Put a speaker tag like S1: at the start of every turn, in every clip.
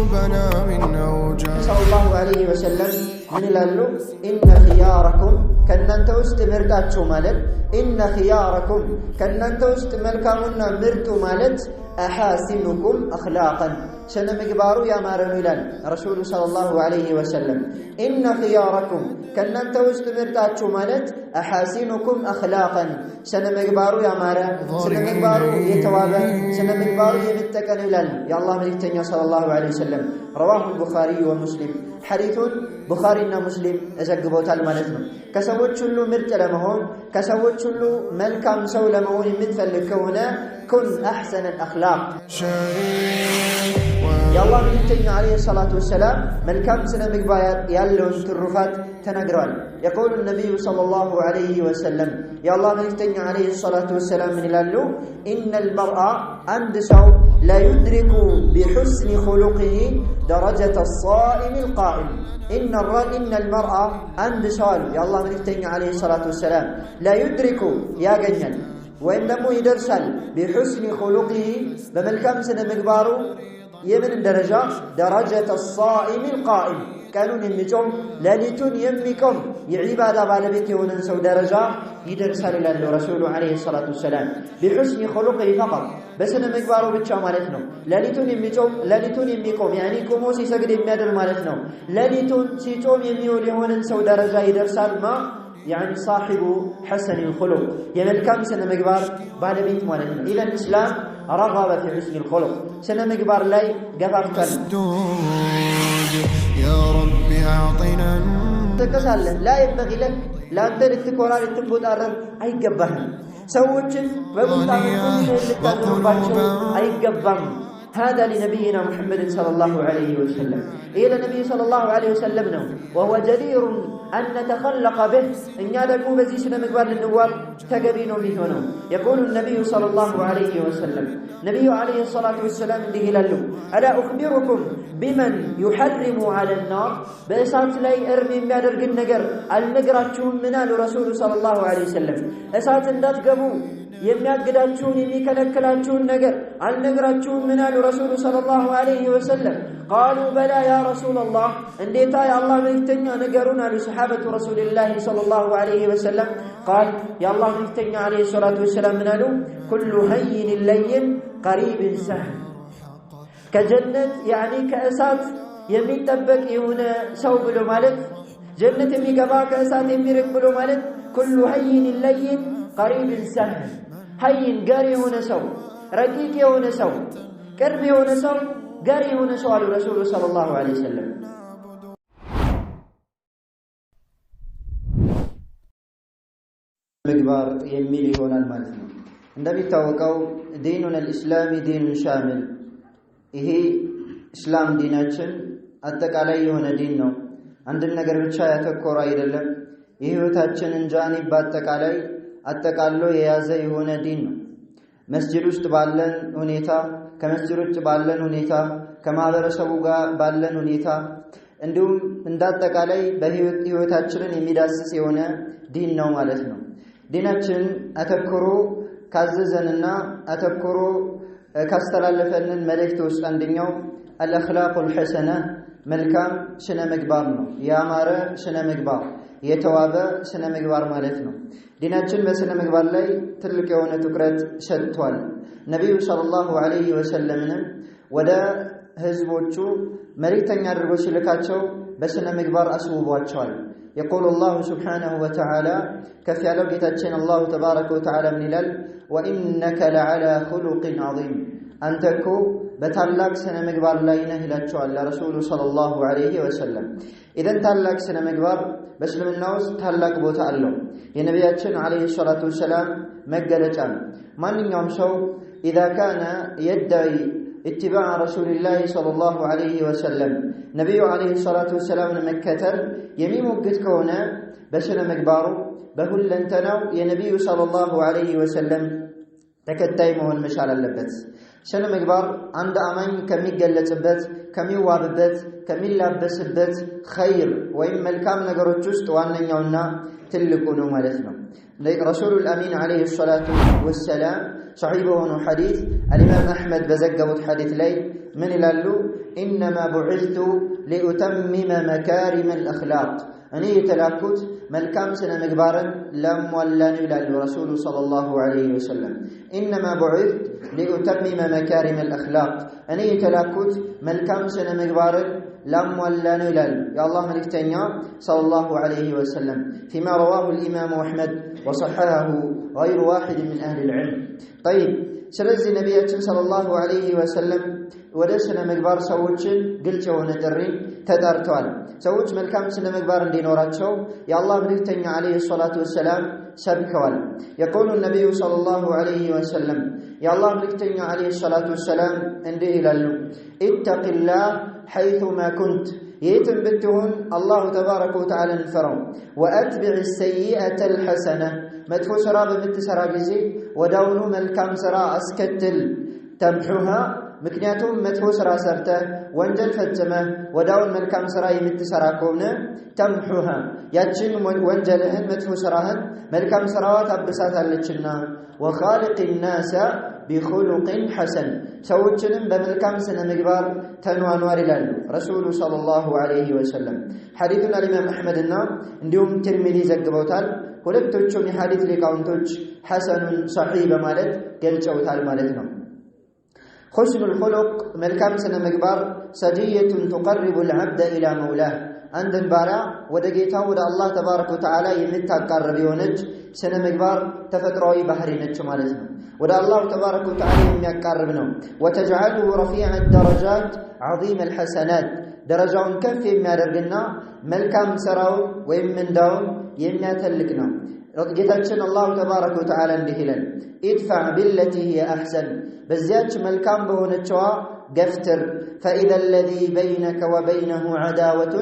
S1: قلوبنا من أوجاع.
S2: صلى الله عليه وسلم من لالو إن خياركم كننت وسط مرتاتشو مالت إن خياركم كننت وسط ملكامنا مرتو مالت أحاسنكم أخلاقا شن مقبارو يا مارنولان رسول صلى الله عليه وسلم إن خياركم كننت وسط مرتاتشو مالت أحاسنكم أخلاقا شن مقبارو يا مارا شن مقبارو يتوابا شن مقبارو يمتكنولان يا الله ملكتني صلى الله عليه وسلم رواه البخاري ومسلم حديث بخارينا مسلم أزقبوتال مالتنا كسوت شلو مرت لمهون كسوت شلو ملكام سو لمهون مثل الكونا كن أحسن الأخلاق يا الله ملكتني عليه الصلاة والسلام ملكام سنة مقبايات يالون ترفات تنقران يقول النبي صلى الله عليه وسلم يا الله ملكتني عليه الصلاة والسلام من لالو إن المرأة عند سو لا يدرك بحسن خلقه درجة الصائم القائم إن المرأة عند سؤال يا الله ملكتني عليه الصلاة والسلام لا يدرك يا جنن وإنما يدرسل بحسن خلقه بملكام سنة مقبارو يمن درجة الصائم القائم كانوا يميكم لالتون يميكم يعبادة بالبيت وننسوا درجة يدرسل إلى الرسول عليه الصلاة والسلام بحسن خلقه فقط بس أنا مقبارو بتشا مالتنا لالتون يميكم يعني كموسي سجد المادر مالتنا لالتون سيتوم يميو لهوننسوا درجة يدرسل ما يعني صاحب حسن الخلق يعني كم سنة مقبار بالبيت مالتنا إلى الإسلام رغب في حسن الخلق سنة مقبار لاي قبر
S1: يا رب أعطنا
S2: تكسال لا ينبغي لك لا أنت لتكورا لتنبوت أرر أي قبهم سوتشن أي قبهم هذا لنبينا محمد صلى الله عليه وسلم إلى النبي صلى الله عليه وسلم وهو جدير أن نتخلق به إن يادكو بزيشنا مقبال للنوار تقبين به ونو يقول النبي صلى الله عليه وسلم نبي عليه الصلاة والسلام به للو ألا أخبركم بمن يحرم على النار بأسات لي أرمي مادرق النقر النقراتشون منال رسول صلى الله عليه وسلم أسات اندات قبو የሚያግዳችሁን የሚከለክላችሁን ነገር አልነግራችሁም ምን አሉ ረሱሉ ሰለላሁ ዐለይሂ ወሰለም قالوا بلى يا رسول الله እንዴታ የአላህ መልእክተኛ ነገሩን አሉ ሰሃበቱ ረሱልላህ ሰለላሁ ዐለይሂ ወሰለም قال የአላህ መልእክተኛ ዐለይሂ ሰላቱ ወሰለም ምን አሉ كل هين لين قريب سهل ከጀነት يعني ከእሳት የሚጠበቅ የሆነ ሰው ብሎ ማለት ጀነት የሚገባ ከእሳት የሚርቅ ብሎ ማለት كل هين لين قريب سهل هين قاري هنا سو رقيق هنا سو قرب هنا سو قاري هنا سو على رسول صلى الله عليه وسلم مقبار يميلي هنا المالثم عندما يتوقعوا ديننا الإسلامي دين شامل إيه إسلام ديناتشن أتك عليه هنا ديننا عندنا قربتشا يتكورا إذا إيه وتاتشن انجاني باتك عليه አጠቃሎ የያዘ የሆነ ዲን ነው መስጂድ ውስጥ ባለን ሁኔታ ከመስጂድ ውጭ ባለን ሁኔታ ከማህበረሰቡ ጋር ባለን ሁኔታ እንዲሁም እንዳጠቃላይ በህይወታችንን የሚዳስስ የሆነ ዲን ነው ማለት ነው ዲናችን አተኩሮ ካዘዘንና አተኩሮ ካስተላለፈልን መልእክት ውስጥ አንደኛው አልአኽላቁል ሐሰና መልካም ስነ ምግባር ነው ያማረ ስነ ምግባር የተዋበ ስነ ምግባር ማለት ነው ዲናችን በስነ ምግባር ላይ ትልቅ የሆነ ትኩረት ሰጥቷል ነብዩ ሰለላሁ ዐለይሂ ወሰለም ወደ ህዝቦቹ መልእክተኛ አድርጎ ሲልካቸው በስነ ምግባር አስውቧቸዋል يقول الله سبحانه وتعالى كف يالو ጌታችን الله تبارك وتعالى من ይላል وإنك لعلى خلق عظيم አንተኮ በታላቅ ስነ ምግባር ላይ ነህ ይላቸዋል ለረሱሉ ሰለላሁ ዐለይሂ ወሰለም ኢደን ታላቅ ስነ ምግባር በእስልምና ውስጥ ታላቅ ቦታ አለው የነቢያችን ዐለይሂ ሰላቱ ወሰላም መገለጫ ማንኛውም ሰው اذا كان يدعي اتباع رسول الله صلى الله عليه وسلم نبي عليه الصلاه والسلام መከተል የሚሞግት ከሆነ በስነ ምግባሩ በሁለንተናው የነብዩ ሰለላሁ ዐለይሂ ወሰለም ተከታይ መሆን መቻል አለበት ስነ ምግባር አንድ አማኝ ከሚገለጽበት ከሚዋብበት ከሚላበስበት ኸይር ወይም መልካም ነገሮች ውስጥ ዋነኛውና ትልቁ ነው ማለት ነው ረሱሉል አሚን ዐለይሂ ሰላቱ ወሰላም صحيح بهونو حديث الإمام أحمد بزقبت حديث لي من إلالو إنما بعثت لأتمم مكارم الأخلاق أني يتلاكت ملكام سنة مقبارا لم ولن إلى رسول صلى الله عليه وسلم إنما بعثت لأتمم مكارم الأخلاق أني يتلاكت ملكام سنة مقبارا لم ولن إلى يا الله ملك تنيا صلى الله عليه وسلم فيما رواه الإمام أحمد وصححه غير واحد من أهل العلم طيب سلزي نبياتنا صلى الله عليه وسلم ودسنا مقبار سووچن قلت ونترين تدارتوال سووچ ملكام سنة مقبار دينوراتشو يا الله ملكتني عليه الصلاة والسلام سبكوال يقول النبي صلى الله عليه وسلم يا الله ملكتني عليه الصلاة والسلام انده للو اتق الله حيثما كنت يتم بتهن الله تبارك وتعالى الفرو وأتبع السيئة الحسنة مدفو سرا بمتسرا جزي وداونو ملكام سرا أسكتل تمحوها مكنياتهم مدفو سرا سرته وانجل فتمه وداون ملكام سرا يمتسرا كونه تمحوها ياتشن وانجلهن مدفو سراهن ملكام سراوات أبسات اللتشنا وخالق الناس بخلق حسن سوچنم بملكام سنة مقبار تنوانوار لالو رسول صلى الله عليه وسلم حديثنا الإمام أحمد النام انديوم ترمذي زقبوتال ሁለቶቹም የሐዲስ ሊቃውንቶች ሐሰኑን ሷሂህ በማለት ገልጸውታል ማለት ነው حسن الخلق መልካም ስነ ምግባር ሰጂየቱ تقرب العبد الى مولاه አንድን ባሪያ ወደ ጌታው ወደ አላህ ተባረከ ወተዓላ የምታቀርብ የሆነች ስነ ምግባር ተፈጥሯዊ ባህሪ ነች ማለት ነው ወደ አላህ ተባረከ ወተዓላ የሚያቀርብ ነው وتجعله رفيع الدرجات عظيم الحسنات ደረጃውን ከፍ የሚያደርግና መልካም ስራው ወይም ምንዳው የሚያተልቅ ነው ጌታችን አላህ ተባረከ ወተዓላ እንዲህ ይላል ادفع بالتي هي احسن በዚያች መልካም በሆነችዋ ገፍትር فاذا الذي بينك وبينه عداوه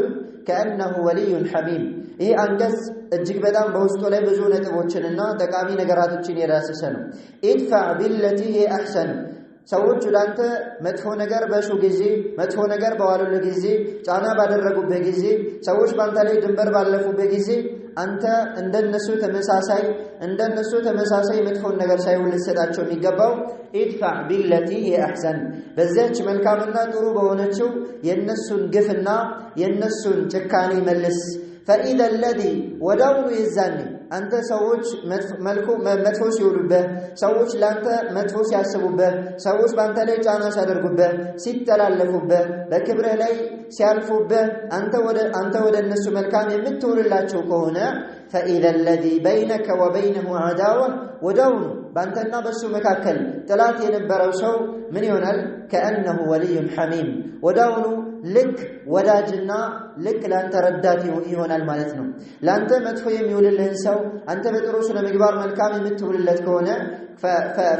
S2: كانه ولي حميم ይህ አንቀጽ እጅግ በጣም በውስጡ ላይ ብዙ ነጥቦችንና ጠቃሚ ነገራቶችን የዳሰሰ ነው ادفع بالتي هي احسن ሰዎች ላንተ መጥፎ ነገር በሹ ጊዜ መጥፎ ነገር በዋሉልህ ጊዜ ጫና ባደረጉበት ጊዜ ሰዎች ባንተ ላይ ድንበር ባለፉበት ጊዜ አንተ እንደነሱ ተመሳሳይ መጥፎ ነገር ሳይሆን ልትሰጣቸው የሚገባው ادفع بالتي هي احسن በዚያች መልካምና ጥሩ በሆነችው የነሱን ግፍና የነሱን ጭካኔ መልስ فإذا الذي وداو يزاني أنت سووش مدفو سيولوبه سووش لانت مدفو سياسبوبه سووش بانت لي جانا سادرقوبه سيتلالفوبه بكبره لي سيالفوبه أنت ود النسو ملكان يمتور الله تشوكوهنا فإذا الذي بينك وبينه عداوة وداون بانتنا بسو مكاكل تلاتي نبرو سو من يونال كأنه ولي حميم وداونو لك وداجنا لك لانت رداتي يونال مالتنا لانت مدفو يميول اللهنسو أنت بتروسنا مقبار ملكام يمتور اللتكونا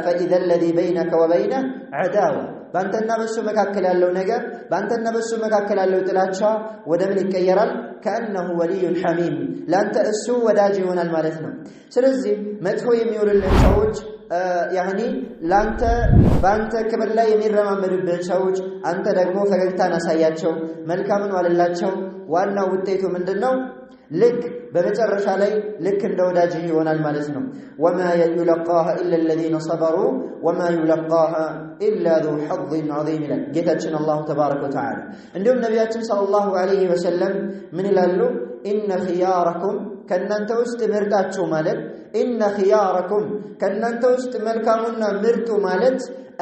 S2: فإذا الذي بينك وبينه عداوة بانتنا بسو مكاكل اللو نقر بانتنا بسو مكاكل اللو تلاتشا ودمن الكيرال كأنه ولي حميم لانت السو وداجي يونال مالتنا سلزي مدفو يميول اللهنسوج يعني لانت بانت كبر لا يمير رمامدبن ሰዎች አንተ ደግሞ ፈገግታን አሳያቸው መልካምን ዋለላቸው ዋናው ውጤቱ ምንድነው ልክ በመጨረሻ ላይ ልክ እንደወዳጅ ይሆናል ማለት ነው وما يلقاها الا الذين صبروا وما يلقاها الا ذو حظ عظيم ጌታችን አላህ ተባረከ ወተዓላ እንዲሁም ነብያችን ሰለላሁ ዐለይሂ ወሰለም ምን ይላሉ ان خياركم ከናንተ ውስጥ ምርጣችሁ ማለት ان خياركم ከናንተ ውስጥ መልካሙና ምርጡ ማለት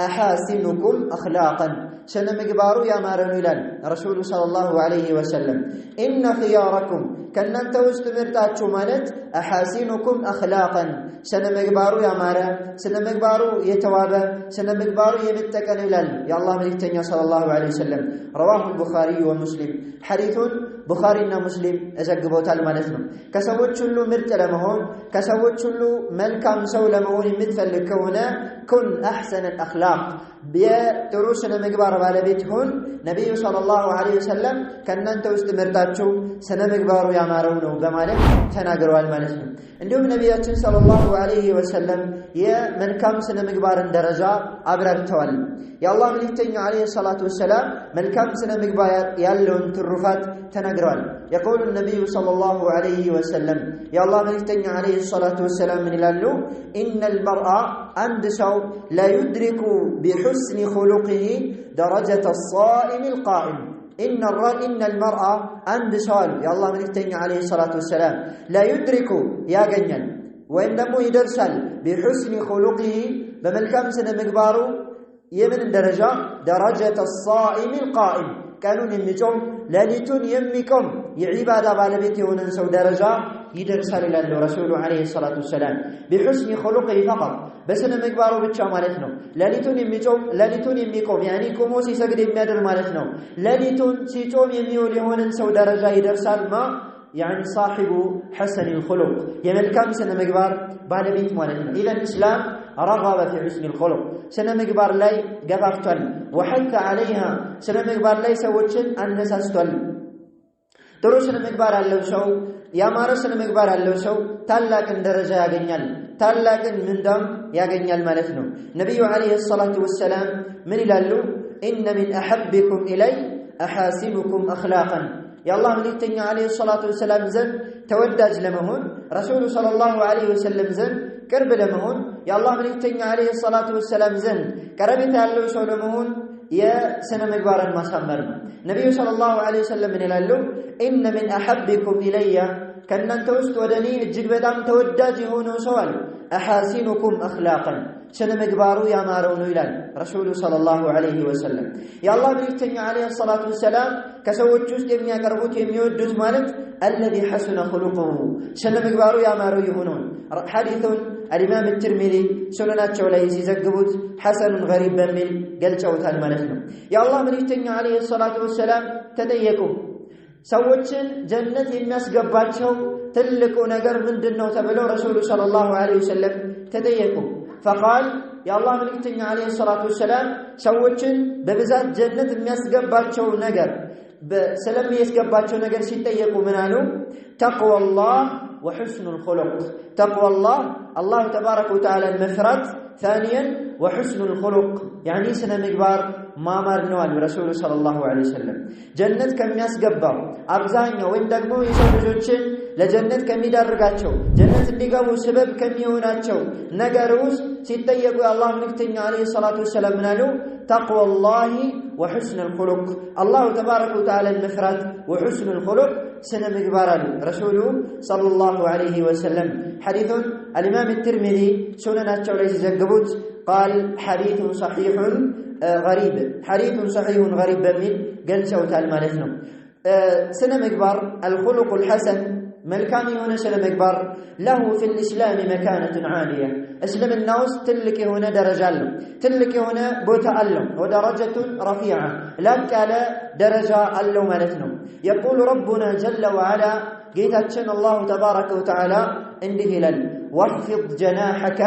S2: احاسنكم اخلاقا سنة مقبارو يا مارنو إلان رسول صلى الله عليه وسلم إن خياركم كنن توستمرتاتشو مالت أحاسنكم أخلاقا سنة مقبارو يا مارا سنة مقبارو يتوابا سنة مقبارو يمتكن إلان يا الله ملكتنيا صلى الله عليه وسلم رواه البخاري ومسلم حديث بخارينا مسلم أزقبوت المالتنا كسوت شلو مرت لمهون كسوت شلو ملكام سو لمهون مثل كونا كن أحسن الأخلاق بيتروسنا مقبار ባለቤትሁን ነብዩ ሰለላሁ ዐለይሂ ወሰለም ከናንተ ውስጥ መርጣችሁ ስነ ምግባሩ ያማረው ነው በማለት ተናግረዋል ማለት ነው እንዲሁም ነብያችን ሰለላሁ ዐለይሂ ወሰለም የመልካም ስነ ምግባርን ደረጃ አብራርተዋል የአላህ መልእክተኛ ዐለይሂ ሰላቱ ወሰለም መልካም ስነ ምግባር ያለውን ትሩፋት ተናግረዋል ተናግረዋል። يقول النبي صلى الله عليه وسلم يا الله ملكتني عليه الصلاة والسلام من الله إن المرء عند سو لا يدرك بحسن خلقه درجة الصائم القائم إن المرء عند سؤال يا الله ملكتني عليه الصلاة والسلام لا يدرك يا جنيان وإن دمو يدرسل بحسن خلقه بملكام سنة مقبارو يمن درجة الصائم القائم كانوا يميكم لاليتون يميكم يعبادة بالبيتي وننسوا درجة يدرسل إلى الرسول عليه الصلاة والسلام بحسن خلقه فقط بس أنا مقبارو بتشا مالتنا لاليتون يميكم يعني كموسي سجد يميادر مالتنا لاليتون سيتوم يميولي وننسوا درجة يدرسل ما يعني صاحب حسن الخلق يملكام سنة مقبار بالبيت مالتنا إذا الإسلام رغب في حسن الخلق سنة مقبار لاي قبفتل وحث عليها سنة مقبار لاي سوتشن النساستل ترو سنة مقبار اللو سو يا مارو سنة مقبار اللو سو تالاكن درجة يغنيال تالاكن من دم يغنيال مالتنا نبي عليه الصلاة والسلام من لالو إن من أحبكم إلي أحاسبكم أخلاقا يا الله ملكتني عليه الصلاة والسلام زن توداج لمهون رسول صلى الله عليه وسلم زن كرب لمهون يا الله ملكتني عليه الصلاة والسلام زن كربت اللو سو لمهون يا سنة مقبارا ما سمرنا نبي صلى الله عليه وسلم من لالو إن من أحبكم إلي كان توست ودني الجبدام توداج هونو سوال أحاسنكم أخلاقا سنة مقبارو يا مارون إلال رسول صلى الله عليه وسلم يا الله ملكتني عليه الصلاة والسلام كسوت جزء يمني أقربوت يميود جزء مالك الذي حسن خلقه سنة مقبارو يا مارو يهونون حديث الإمام الترمذي سننات شوليس يزقبوت حسن غريب بمل قل شوتها المالكنا يا الله ملكتني عليه الصلاة والسلام تديكم سوتشن جنة الناس قباتشو تلقوا نقر من دنو تبلو رسول صلى الله عليه وسلم تديكم فقال يا الله ملكتني عليه الصلاة والسلام سوتشن ببزات جنة الناس قباتشو نقر بسلم يسقباتشو نقر سيتيكم منالو تقوى الله وحسن الخلق تقوى الله تبارك وتعالى المفرد ثانيا وحسن الخلق يعني سنة مقبار ما مرنوال رسول صلى الله عليه وسلم جنة كم يسقبا أبزانيا وين دقمو يسوجوشن لجنة كم يدرقاتشو جنة اللي قاموا سبب كم يوناتشو نقروس سيتيقوا الله ملكتني عليه الصلاة والسلام منالو تقوى الله وحسن الخلق الله تبارك وتعالى المفرد وحسن الخلق سنة مقبارا رسوله صلى الله عليه وسلم حديث الإمام الترمذي سنناتشو ليس زقبوت قال حديث صحيح غريب حديث صحيح غريب بمن قال شوت المالثنا سنة مقبار الخلق الحسن ملكاني هنا سنة مقبار له في الإسلام مكانة عالية اسلم الناس تلك هنا درجة له تلك هنا بوتا له ودرجة رفيعة لك على درجة له مالثنا يقول ربنا جل وعلا قيتتشن الله تبارك وتعالى عنده لل واخفض جناحك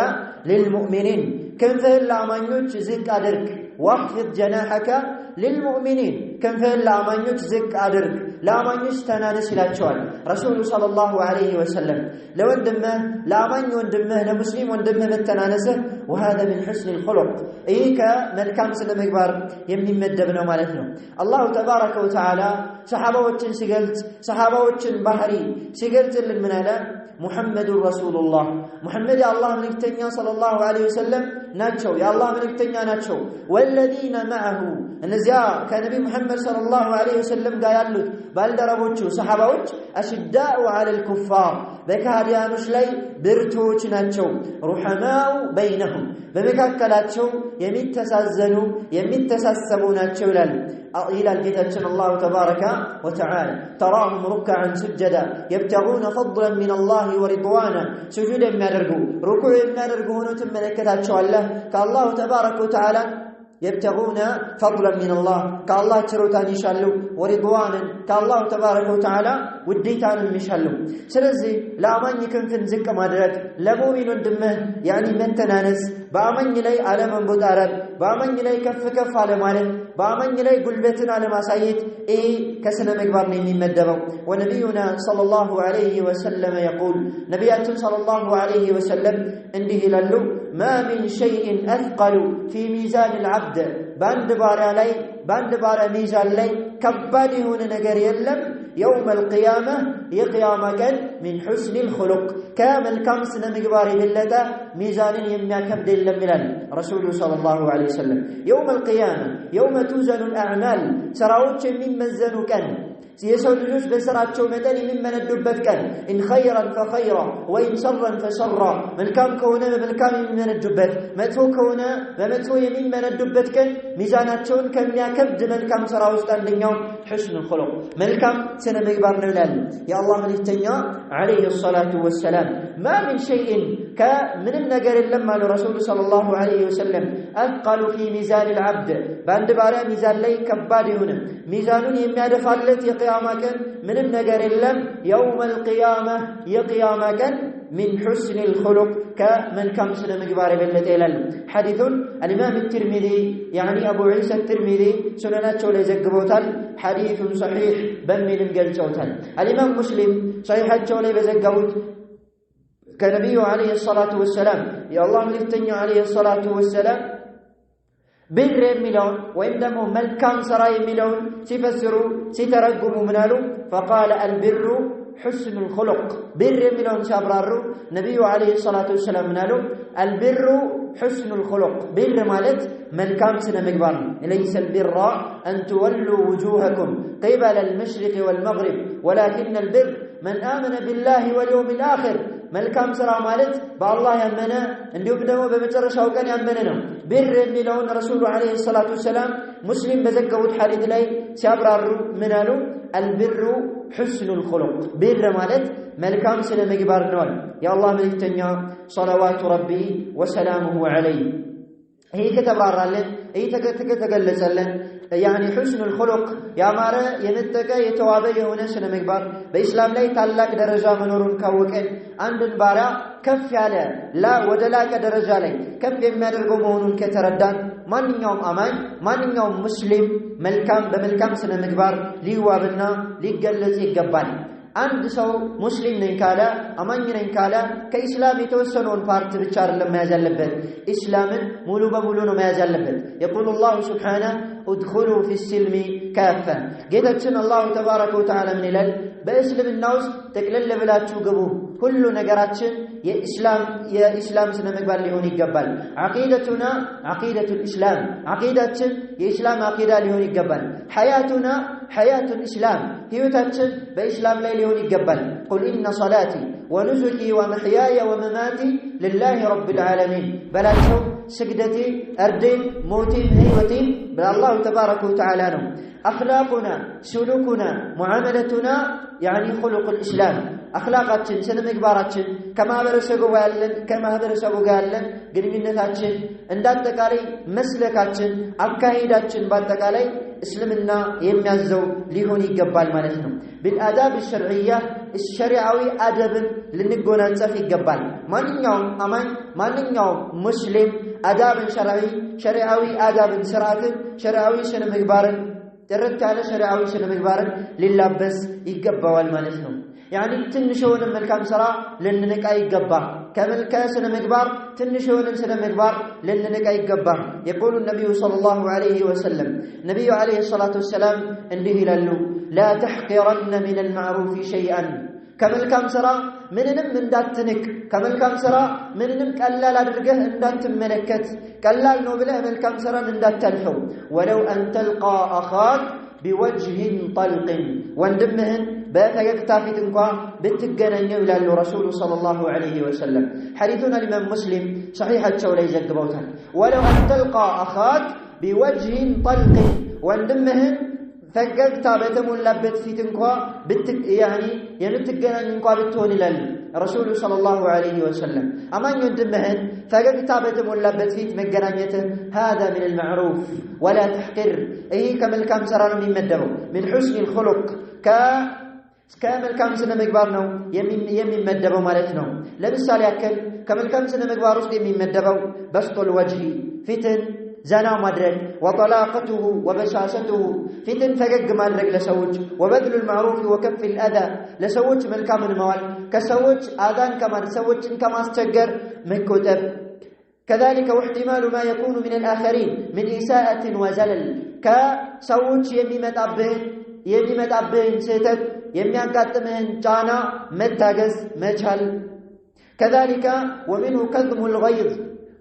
S2: للمؤمنين كم فهل عمانيوش زك أدرك واخفض جناحك للمؤمنين كم فهل عمانيوش زك أدرك لا عمانيوش تنانس لا تشوال رسول صلى الله عليه وسلم لو اندمه لا عماني واندمه لمسلم واندمه متنانسه وهذا من حسن الخلق إيك من كان سلم إكبار يمني مدبنا مالتنا الله تبارك وتعالى صحابة وچن سيقلت صحابة وچن بحري سيقلت للمنالة محمد رسول الله محمد يا الله ملكتنيا صلى الله عليه وسلم ناتشو يا الله ملكتنيا ناتشو والذين معه النزيا كان نبي محمد صلى الله عليه وسلم قايلوا بالدربوچو صحابوچ اشداء على الكفار بكاريانوش لي برتوچ ناتشو رحماء بينهم بمكاكلاچو يمتسازنو يمتسسبو ناتشو إلى الجدة الله تبارك وتعالى تراهم ركعا سجدا يبتغون فضلا من الله ورضوانا سجودا ما درجو ركوع ما درجو نتم ملكتات الله كالله تبارك وتعالى يبتغون فضلا من الله كالله تروتان يشالو ورضوانا كالله تبارك وتعالى وديتان يشالو سلازي لا أمان يكن زك مدرك لمؤمن دمه يعني من تنانس بأمان يلي على من بدارب بأمان يلي كف على ماله بأمان يلي قلبتنا على مسايد كسنا مقبار من مدبو ونبينا صلى الله عليه وسلم يقول نبيات صلى الله عليه وسلم عنده للو ما من شيء أثقل في ميزان العبد باند بارا ميزان لي كبادي هنا نجر يلم يوم القيامة يقيام كان من حسن الخلق كامل كم سنة مقبار بلتا ميزان يميا كبد لملان رسول صلى الله عليه وسلم يوم القيامة يوم توزن الأعمال سراوتش من مزنو كان የሰው ልጆች በስራቸው መጠን የሚመነዱበት ቀን ان خيرا فخيرا وان شرا فشرا መልካም ከሆነ በመልካም የሚመነዱበት መጥፎ ከሆነ በመጥፎ የሚመነዱበት ቀን ሚዛናቸውን ከሚያከብድ መልካም ስራ ውስጥ አንደኛው حسن الخلق መልካም ስነ ምግባር ነው ይላል የአላህ መልእክተኛ عليه الصلاه والسلام ما من شيء كمن ነገር የለም አለ ረሱል ሰለላሁ ዐለይሂ ወሰለም اثقل في ميزان العبد በአንድ ባሪያ ሚዛን ላይ ከባድ የሆነ ሚዛኑን የሚያደፋለት የቂያማ ቀን ምንም ነገር የለም يوم القيامه የቂያማ ቀን من حسن الخلق كملكم سنة مقبار بلت إلال حديث الإمام الترمذي يعني أبو عيسى الترمذي سننات شولي زقبوتال حديث صحيح بمن مقلتوتال الإمام مسلم صحيحات شولي بزقبوت كنبي عليه الصلاة والسلام يا الله ملتني عليه الصلاة والسلام بر ملون وإنما ملكم سراي ملون سيفسروا سيترقموا منالو فقال البر حسن الخلق بر ملون شابرارو نبي عليه الصلاة والسلام منالو البر حسن الخلق بر مالت ملكام سنة مقبار ليس البر أن تولوا وجوهكم قبل المشرق والمغرب ولكن البر من آمن بالله واليوم الآخر መልካም ስራ ማለት በአላህ ያመነ እንዲሁም ደግሞ በመጨረሻው ቀን ያመነ ነው ብር የሚለውን ረሱሉ አለይሂ ሰላቱ ሰላም ሙስሊም በዘገቡት ሐዲስ ላይ ሲያብራሩ ምን አሉ البر حسن الخلق بر ማለት መልካም ስነ ምግባር ነው የአላህ መልእክተኛ صلوات ربي وسلامه عليه ይሄ ከተብራራለን ይሄ ተገለጸለን يعني حسن الخلق يا مارا ينتقى يتوابى يهونا سنة مقبار بإسلام لا يتعلق درجة منورون كوكين عندن بارا كف على لا ودلاك درجة لي كف يما درقمونون كتردان من يوم أمان من يوم مسلم ملكام بملكام سنة مقبار ليوابنا ليقلت يقبان عند سو مسلم نيكالا أمان نيكالا كإسلام يتوسنون بارت بشار لما يزلبت إسلام مولو بمولون ما يزلبت يقول الله سبحانه ادخلوا في السلم كافة قدتنا الله تبارك وتعالى من الال بإسلام الناس تقلل بلاتشو قبوه كل نقراتشن يا إسلام سنة مقبال لهوني قبال عقيدتنا عقيدة الإسلام عقيدتشن يا إسلام عقيدة لهوني قبال حياتنا حياة الإسلام هيوتاتشن بإسلام لا لهوني قبال قل إن صلاتي ونسكي ومحياي ومماتي لله رب العالمين بلاتشو سجدتي أردين موتي هيوتي بل الله تبارك وتعالى أخلاقنا سلوكنا معاملتنا يعني خلق الإسلام أخلاقاتنا سنة مقباراتنا كما برسقوا قالن قرمينتاتنا اندات تقالي مسلكاتنا أبكايداتنا بعد تقالي اسلمنا يميزو ليهوني قبال مالتنا بالآداب الشرعية الشرعوي أدب لنقونا نسافي قبال من يوم أمان من يوم مسلم آداب شرعوي آداب سرعات شرعوي سنة مقبار ترد على شرعوي سنة مقبار لله بس يقبال مالتنا يعني تنشون الملكام سرا لننك أي قبا كملك سنة مقبار تنشون سنة مقبار لننك أي قبا يقول النبي صلى الله عليه وسلم نبي عليه الصلاة والسلام انده للو لا تحقرن من المعروف شيئا كملكام سرا مننم من داتنك كملكام سرا مننم كاللال أدرقه ان دات ملكت كاللال نوبله ملكام سرا من دات تلحو ولو أن تلقى أخاك بوجه طلق واندمهن بفيكتا في تنقى بتقنن إلى الرسول صلى الله عليه وسلم حديثنا الإمام مسلم صحيح الشولي زقبوتا ولو أن تلقى أخاك بوجه طلق واندمهن فيكتا بتملبت في تنقى يعني ينتقنن إنقى بتون إلى الرسول صلى الله عليه وسلم أما يندمهن فيكتا بتملبت في تمقننيته هذا من المعروف ولا تحقر أي كملكام سران من مدبو من حسن الخلق كملكام سنة مقبار نو يمين مدبو مالتنو لمثال يأكل كملكام سنة مقبار وسط يمين مدبو بسط الوجه فتن زنا مدرك وطلاقته وبشاشته فتن فقق مدرك لسوج وبذل المعروف وكف الأذى لسوج ملكام الموال كسوج آذان كما سوج كما استجر من كتب كذلك واحتمال ما يكون من الآخرين من إساءة وزلل كسوج يمي متأبهن ستت የሚያጋጥምህን ጫና መታገስ መቻል። كذلك ومنه كظم الغيظ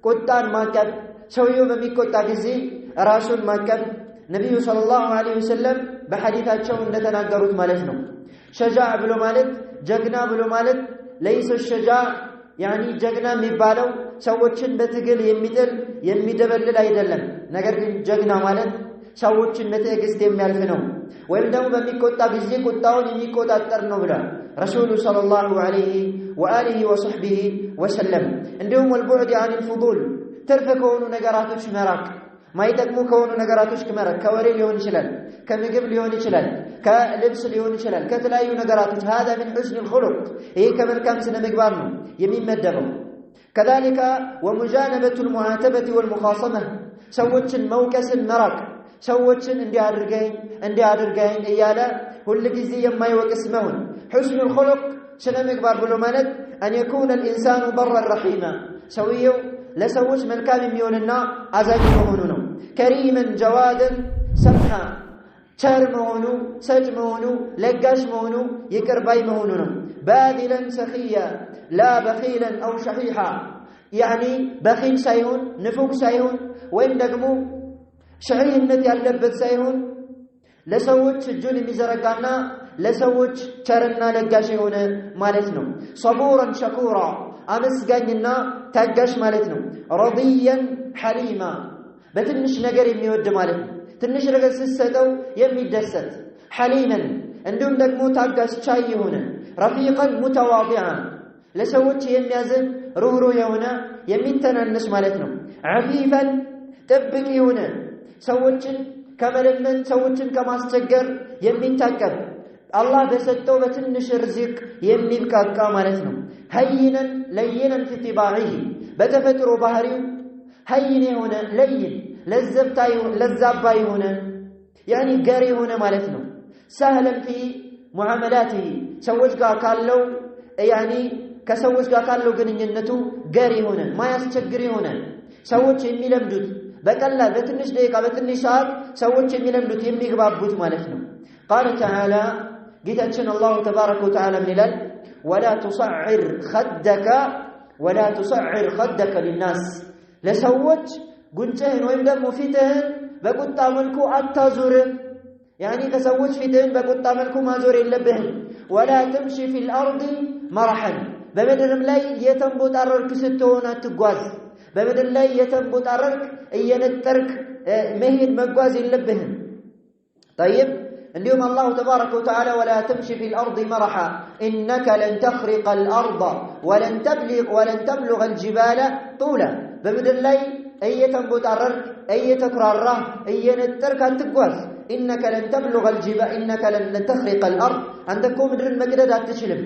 S2: ቁጣን ማቀብ ሰውየው በሚቆጣ ጊዜ ራሱን ማቀብ ነብዩ ሰለላሁ ዐለይሂ ወሰለም በሐዲታቸው እንደተናገሩት ማለት ነው። ሸጃዕ ብሎ ማለት ጀግና ብሎ ማለት ليس الشجاع يعني ጀግና የሚባለው ሰዎችን በትግል የሚጥል የሚደበልል አይደለም። ነገር ግን ጀግና ማለት ሰዎችን በትዕግስት የሚያልፍ ነው ወይም ደግሞ በሚቆጣ ጊዜ ቁጣውን የሚቆጣጠር ነው ብሏል ረሱሉ ሰለላሁ ዐለይሂ ወአሊሂ ወሰህቢሂ ወሰለም። እንዲሁም والبعد عن الفضول ትርፍ ከሆኑ ነገራቶች መራቅ፣ ማይጠቅሙ ከሆኑ ነገራቶች መራቅ። ከወሬ ሊሆን ይችላል፣ ከምግብ ሊሆን ይችላል፣ ከልብስ ሊሆን ይችላል፣ ከተለያዩ ነገራቶች هذا من حسن الخلق ይሄ ከመልካም ስነ ምግባር ነው የሚመደበው። كذلك ومجانبة المعاتبة والمخاصمة ሰዎችን መውቀስን መራቅ፣ ሰዎችን እንዲያደርገኝ እያለ ሁሉ ጊዜ የማይወቅስ መሆን። حسن الخلق ስነ ምግባር ብሎ ማለት أن يكون الإنسان برا رحيما ሰውየው ለሰዎች መልካም የሚሆንና አዛኝ መሆኑ ነው። ከሪመን ጀዋደን ሰምሃ ቸር መሆኑ፣ ሰጭ መሆኑ፣ ለጋሽ መሆኑ፣ ይቅር ባይ መሆኑ ነው። ባዲለን ሰኺያ ላ በኺለን አው ሸሒሓ ያኒ በኺል ሳይሆን ንፉግ ሳይሆን ወይም ደግሞ ሸሒህነት ያለበት ሳይሆን ለሰዎች እጁን የሚዘረጋና ለሰዎች ቸርና ለጋሽ የሆነ ማለት ነው። ሰቡረን ሸኩራ አመስጋኝና ታጋሽ ማለት ነው። ረዲየን ሐሊማ በትንሽ ነገር የሚወድ ማለት ነው። ትንሽ ነገር ስትሰጠው የሚደሰት። ሐሊመን እንዲሁም ደግሞ ታጋሽ ቻይ የሆነ። ረፊቀን ሙተዋዲዓ ለሰዎች የሚያዝን ሩህሩህ የሆነ የሚተናነስ ማለት ነው። ዐፊፈን ጥብቅ የሆነ ሰዎችን ከመለመን ሰዎችን ከማስቸገር የሚታቀብ አላህ በሰጠው በትንሽ ርዝቅ የሚብቃቃ ማለት ነው። ሀይነን ለይነን ፊ ጢባዒሂ በተፈጥሮ ባህሪው ሀይን የሆነ ለይን ለዛባ የሆነ ያኒ ገር የሆነ ማለት ነው። ሰህለን ፊ ሙዓመላቲሂ ሰዎች ጋር ካለው ያኒ ከሰዎች ጋር ካለው ግንኙነቱ ገር የሆነ ማያስቸግር የሆነ ሰዎች የሚለምዱት በቀላል በትንሽ ደቂቃ በትንሽ ሰዓት ሰዎች የሚለምዱት የሚግባቡት ማለት ነው። ቃለ ተዓላ ጌታችን አላሁ ተባረከ ወተዓላ ምን ይላል? ወላ ቱሰዕር ኸደከ ሊናስ ለሰዎች ጉንጭህን ወይም ደግሞ ፊትህን በቁጣ መልኩ አታዙር። ያኒ ከሰዎች ፊትህን በቁጣ መልኩ ማዞር የለብህም። ወላ ተምሺ ፊል አርዲ መረሐን በምድርም ላይ የተንቦጣረርክ ስትሆን አትጓዝ። በምድር ላይ የተንቦጣረርክ እየነጠርክ መሄድ መጓዝ የለብህም። طيب እንዲሁም አላሁ ተባረከ ወተዓላ ወላ ተምሺ ፊል አርዲ መረሐ ኢነከ ለን ተኽሪቀ አልአርض ወለን ተብሉገ አልጅባለ ጡላ በምድር ላይ እየተንቦጣረርክ እየተኩራራህ እየነጠርክ አትጓዝ። ኢነከ ለን ተኽሪቀ አልአርض አንተ እኮ ምድርን መቅደድ አትችልም።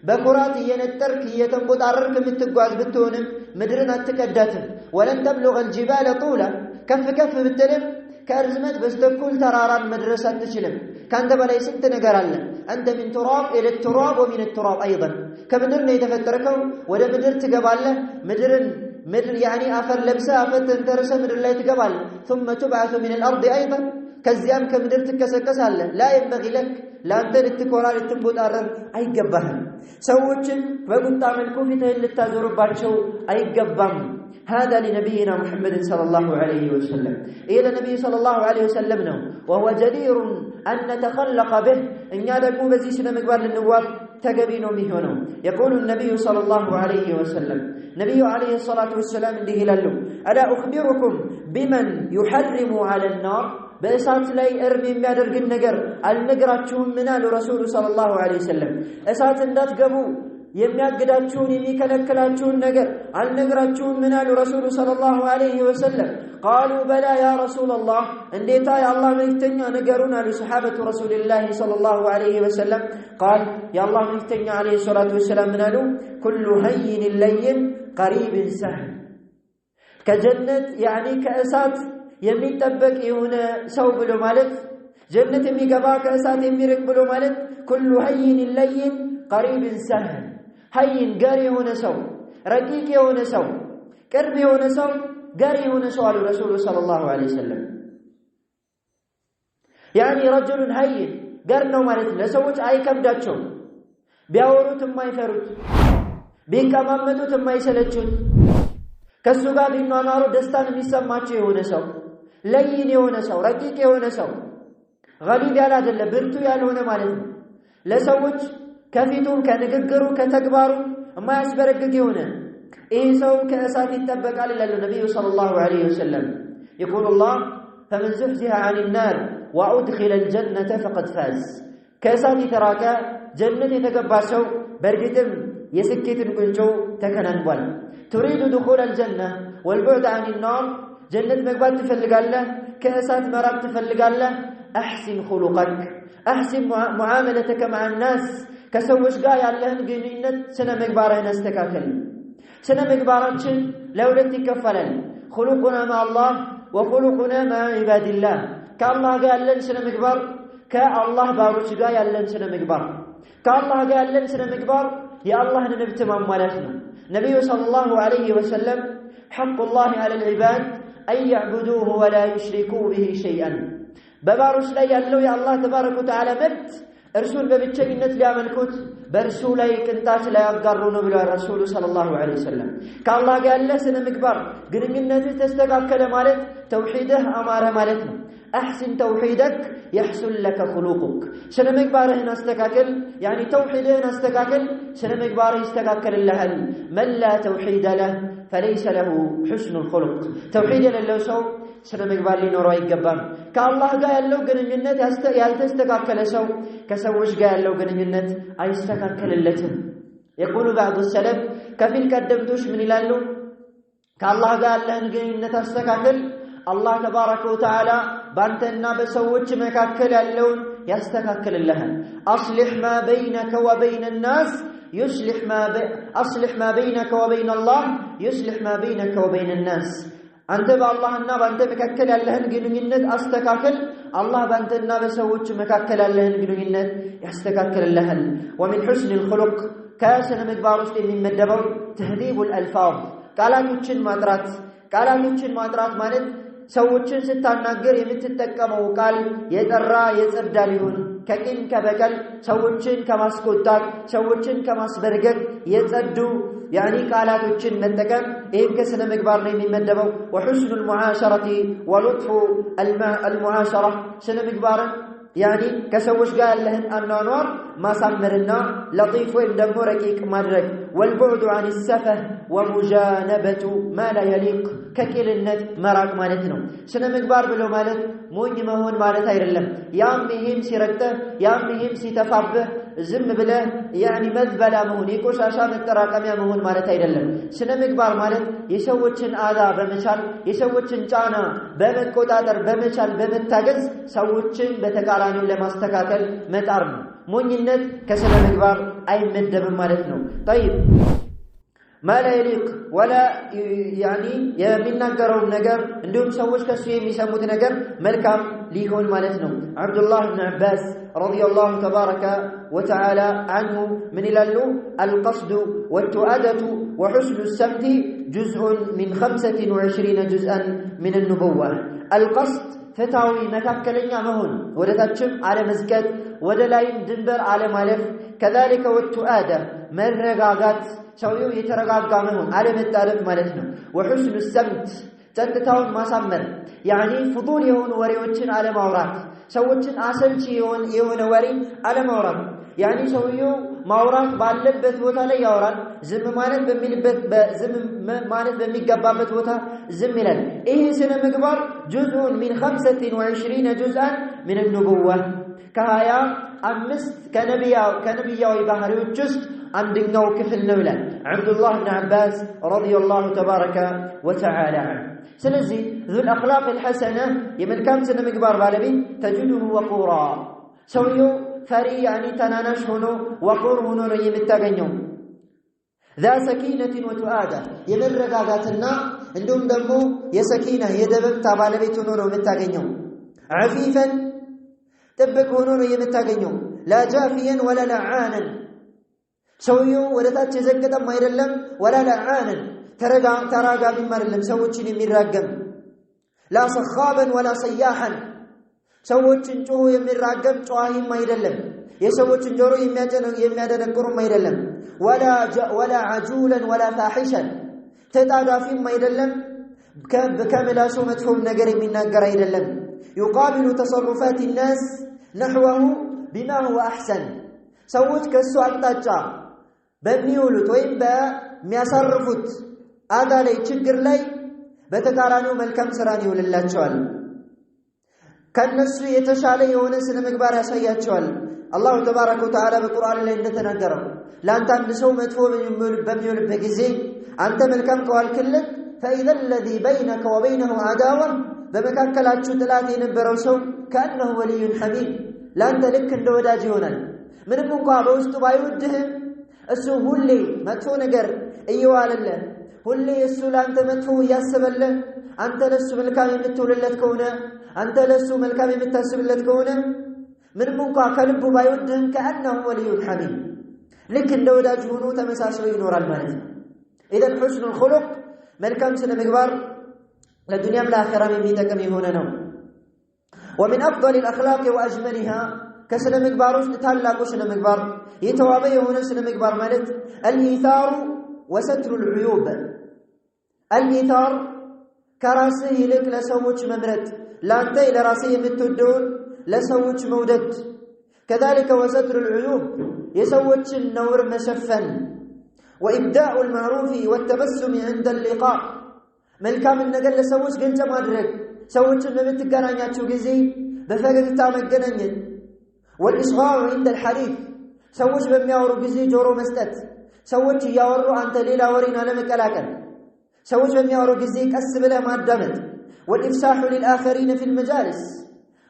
S2: በኩራት እየነጠርክ እየተንቦጣረርክ የምትጓዝ ብትሆንም ምድርን አትቀዳትም። ወለን ተብሉገ አልጅባለ ጡላ ከፍ ብትልም ከርዝመት በስተኩል ተራራን መድረስ አትችልም። ካንተ በላይ ስንት ነገር አለ። አንተ من تراب الى التراب ومن التراب ايضا ከምድር ነው የተፈጠርከው፣ ወደ ምድር ትገባለህ። ምድር ያኒ አፈር ለብሰ አፈር ተንተርሰ ምድር ላይ ትገባለህ። ثم تبعث من الارض ايضا ከዚያም ከምድር ትከሰከሳለህ። لا ينبغي لك ላንተ ልትኮራ ልትቦጣረር አይገባህም። ሰዎችን በቁጣ መልኩ ፊትህን ልታዞርባቸው አይገባም። هذا لنبينا محمد صلى الله عليه وسلم إلى النبي صلى الله عليه وسلم ነው وهو جدير أن نتخلق به እኛ ደግሞ በዚህ ስነ ምግባር ልንዋብ ተገቢ ነው የሚሆነው። يقول النبي صلى الله عليه وسلم ነብዩ عليه الصلاة والسلام እንዲህ ይላሉ ألا أخبركم بمن يحرم على النار በእሳት ላይ እርም የሚያደርግን ነገር አልነግራችሁም? ምን አሉ ረሱሉ ሰለላሁ ዐለይሂ ወሰለም እሳት እንዳትገቡ የሚያግዳችሁን የሚከለክላችሁን ነገር አልነግራችሁም? ምን አሉ ረሱሉ ሰለላሁ ዐለይሂ ወሰለም ቃሉ በላ ያ ረሱላላህ እንዴታ የአላህ መልእክተኛ ነገሩን አሉ ሰሐበቱ ረሱልላህ ሰለላሁ ዐለይሂ ወሰለም ቃል የአላህ መልእክተኛ ዐለይሂ ሰላቱ ወሰላም ምን አሉ ኩሉ ሀይን ለይን ቀሪብን ሰህል ከጀነት ያኒ ከእሳት የሚጠበቅ የሆነ ሰው ብሎ ማለት ጀነት የሚገባ ከእሳት የሚርቅ ብሎ ማለት ኩሉ ሀይን ለይን ቀሪብን ሰህል ሀይን ገር የሆነ ሰው ረቂቅ የሆነ ሰው ቅርብ የሆነ ሰው ገር የሆነ ሰው አሉ ረሱሉ ሰለላሁ ዐለይሂ ወሰለም ያኒ ረጁሉን ሀይን ገር ነው ማለት ነው። ለሰዎች አይከብዳቸውም። ቢያወሩት የማይፈሩት፣ ቢቀማመጡት የማይሰለቹት፣ ከሱ ጋር ቢኗኗሩ ደስታን የሚሰማቸው የሆነ ሰው፣ ለይን የሆነ ሰው፣ ረቂቅ የሆነ ሰው፣ ገሊብ ያለ አይደለም፣ ብርቱ ያልሆነ ማለት ነው። ለሰዎች ከፊቱ ከንግግሩ ከተግባሩ የማያስበረግግ የሆነ ይህ ሰው ከእሳት ይጠበቃል ይላሉ ነብዩ ሰለላሁ ዐለይሂ ወሰለም። يقول الله فمن زحزح عن النار وأدخل الجنة فقد فاز ከእሳት የተራቀ ጀነት የተገባ ሰው በእርግጥም የስኬትን ቁንጮ ተከናንቧል። تريد دخول الجنة والبعد عن النار ጀነት መግባት ትፈልጋለህ፣ ከእሳት መራቅ ትፈልጋለህ። أحسن خلقك أحسن معاملتك مع الناس ከሰዎች ጋር ያለህን ግንኙነት ስነ ምግባርህን አስተካክል። ስነ ምግባራችን ለሁለት ይከፈላል። خلقنا مع الله وخلقنا مع عباد الله ከአላህ ጋር ያለን ስነ ምግባር ከአላህ ባሮች ጋር ያለን ስነ ምግባር። ከአላህ ጋር ያለን ስነ ምግባር የአላህን ንብት ማሟላት ነው። ነብዩ ሰለላሁ ዐለይሂ ወሰለም حق الله على العباد أن يعبدوه ولا يشركوا به شيئا በባሮች ላይ ያለው የአላህ ተባረከ ወተዓላ መብት እርሱን በብቸኝነት ሊያመልኩት በእርሱ ላይ ቅንጣት ላይ ያጋሩ ነው ብለዋል ረሱሉ ሰለላሁ ዐለይሂ ወሰለም። ከአላህ ጋር ያለ ስነ ምግባር ግንኙነትህ ተስተካከለ ማለት ተውሂድህ አማረ ማለት ነው። أحسن توحيدك يحسن لك خلقك سنة مقبارهن استكاكل يعني توحيدهن استكاكل سنة مقباره استكاكل اللهل من لا توحيد له فليس له حسن الخلق توحيد لله سو سنة مقبار لنورا يقبان كالله قال له قنجنت يالتستكاكل سو كسوش قال له قنجنت أي استكاكل اللتم يقول بعض السلف كفيل كدمتوش من الالو كالله قال له قنجنت استكاكل الله تبارك وتعالى بانتنا بسوتش مكاكل اللون يستكاكل لها أصلح ما بينك وبين الناس أصلح ما بينك وبين الله يصلح ما بينك وبين الناس أنت بالله الناب أنت مكاكل اللهن قنينت أستكاكل الله بانتنا بسوتش مكاكل اللهن قنينت يستكاكل اللهن ومن حسن الخلق كاسنا مقبارس من مدبر تهذيب الألفاظ قالاتوچن ماترات مالت ሰዎችን ስታናገር የምትጠቀመው ቃል የጠራ የጸዳ ሊሆን ከቂም ከበቀል ሰዎችን ከማስቆጣት ሰዎችን ከማስበርገግ የጸዱ ያኒ ቃላቶችን መጠቀም ይህም ከስነ ምግባር ነው የሚመደበው። وحسن المعاشرة ولطف المعاشرة ስነ ምግባርን ያኒ ከሰዎች ጋር ያለህን አኗኗር ማሳመርና ለጢፍ ወይም ደግሞ ረቂቅ ማድረግ والبعد عن السفه ومجانبة ما لا يليق ከቂልነት መራቅ ማለት ነው። ስነ ምግባር ብሎ ማለት ሞኝ መሆን ማለት አይደለም። ያም ይሄም ሲረግጥህ ያም ይሄም ሲተፋብህ ዝም ብለህ ያኒ መዝበላ መሆን የቆሻሻ መጠራቀሚያ መሆን ማለት አይደለም። ስነ ምግባር ማለት የሰዎችን አዛ በመቻል የሰዎችን ጫና በመቆጣጠር በመቻል በመታገዝ ሰዎችን በተቃራኒው ለማስተካከል መጣር ነው። ሞኝነት ከስነ ምግባር አይመደብም ማለት ነው። طيب ما لا يليق ولا يعني የሚናገረው ነገር እንዲሁም ሰዎች ከሱ የሚሰሙት ነገር መልካም ሊሆን ማለት ነው። አብዱላህ ኢብኑ አባስ ረዲየላሁ ተባረከ ወተዓላ عنه من ይላሉ القصد والتؤدة وحسن السمت جزء من 25 جزءا من النبوة القصد ፍትሃዊ መካከለኛ መሆን ወደታችም አለመዝቀጥ ወደ ላይም ድንበር አለማለፍ كذلك والتؤادة መረጋጋት ሰውየው የተረጋጋ መሆን አለመጣለፍ ማለት ነው። وحسن السمت ጸጥታውን ማሳመር ያኒ ፍዱል የሆኑ ወሬዎችን አለማውራት ሰዎችን አሰልቺ የሆነ ወሬ አለማውራት ያኒ ሰውየው ማውራት ባለበት ቦታ ላይ ያወራል ዝም ማለት በሚገባበት ቦታ ዝም ይላል። ይህ ስነ ምግባር جزء من 25 جزءا من النبوة ከ25 ከነቢያዊ ባህሪዎች ውስጥ አንደኛው ክፍል ነው ይላል አብዱላህ ኢብኑ አባስ ረዲየላሁ ተባረከ ወተዓላ ዐንሁ። ስለዚህ ذو الأخلاق الحسنة የመልካም ስነ ምግባር ባለቤት ተጅዱሁ ወቁራ ሰውየው ፈሪ ያኒ ተናናሽ ሆኖ ወቁር ሆኖ ነው የምታገኘው። ذا سكينة وتؤادة የመረጋጋትና እንዲሁም ደግሞ የሰኪና የደበብታ ባለቤት ሆኖ ነው የምታገኘው። عفيفا ጥብቅ ሆኖ ነው የምታገኘው። لا جافيا ولا لعانا ሰውየው ወደታች የዘቀጠም አይደለም ولا لعانا ተራጋቢም አይደለም ሰዎችን የሚራገም لا سخابا ولا صياحا ሰዎችን ጮሁ የሚራገም ጨዋሂም አይደለም የሰዎችን ጆሮ የሚያደነቁርም አይደለም ወላ አጁለን ወላ ፋሒሸን ተጣዳፊም አይደለም ከምላሱ መጥፎም ነገር የሚናገር አይደለም يقابل تصرفات الناس نحوه بما هو أحسن ሰዎች ከሱ አቅጣጫ በሚውሉት ወይም በሚያሳርፉት አዳ ላይ ችግር ላይ በተቃራኒው መልካም ስራን ይውልላቸዋል ከነሱ የተሻለ የሆነ ስነ ምግባር ያሳያቸዋል አላሁ ተባረከ ወተዓላ በቁርአን ላይ እንደተናገረው ላንተ አንድ ሰው መጥፎ በሚውልበት ጊዜ አንተ መልካም ከዋልክለት فإذا الذي بينك وبينه عداوة በመካከላችሁ ጥላት የነበረው ሰው كأنه ولي حميم ላንተ ልክ እንደ ወዳጅ ይሆናል ምንም እንኳን በውስጡ ባይወድህም እሱ ሁሌ መጥፎ ነገር እየዋለልህ ሁሌ እሱ ላንተ መጥፎ ያሰበልህ አንተ ለሱ መልካም የምትውልለት ከሆነ አንተ ለሱ መልካም የምታስብለት ከሆነ ምንም እንኳን ከልቡ ባይወድህም كأنه ولي حميم ልክ እንደ ወዳጅ ሆኖ ተመሳስሎ ይኖራል ማለት ነው إذا حسن الخلق መልካም ስነ ምግባር ለዱንያም ለአኺራም የሚጠቅም የሆነ ነው ومن أفضل الأخلاق وأجملها كسن مقبار تالاق سن مقبار يتوابى يهون سن مقبار مالت الإيثار وستر العيوب الإيثار كراسي لك لسوج ممرت لا أنت إلى راسي يمتدون لسوج مودد كذلك وستر العيوب يسوج النور مشفا وإبداء المعروف والتبسم عند اللقاء ملكام النقل لسوج قلت مدرك سوج بمتقنانياتو غزي بفقدتا مقنانيت والإصغار عند الحديث سوج بمياورو غزي جورو مستت سوج ياورو أنت ليلا ورينا لمكلاكن سوج بمياورو غزي كسب له مادمت والإفساح للآخرين في المجالس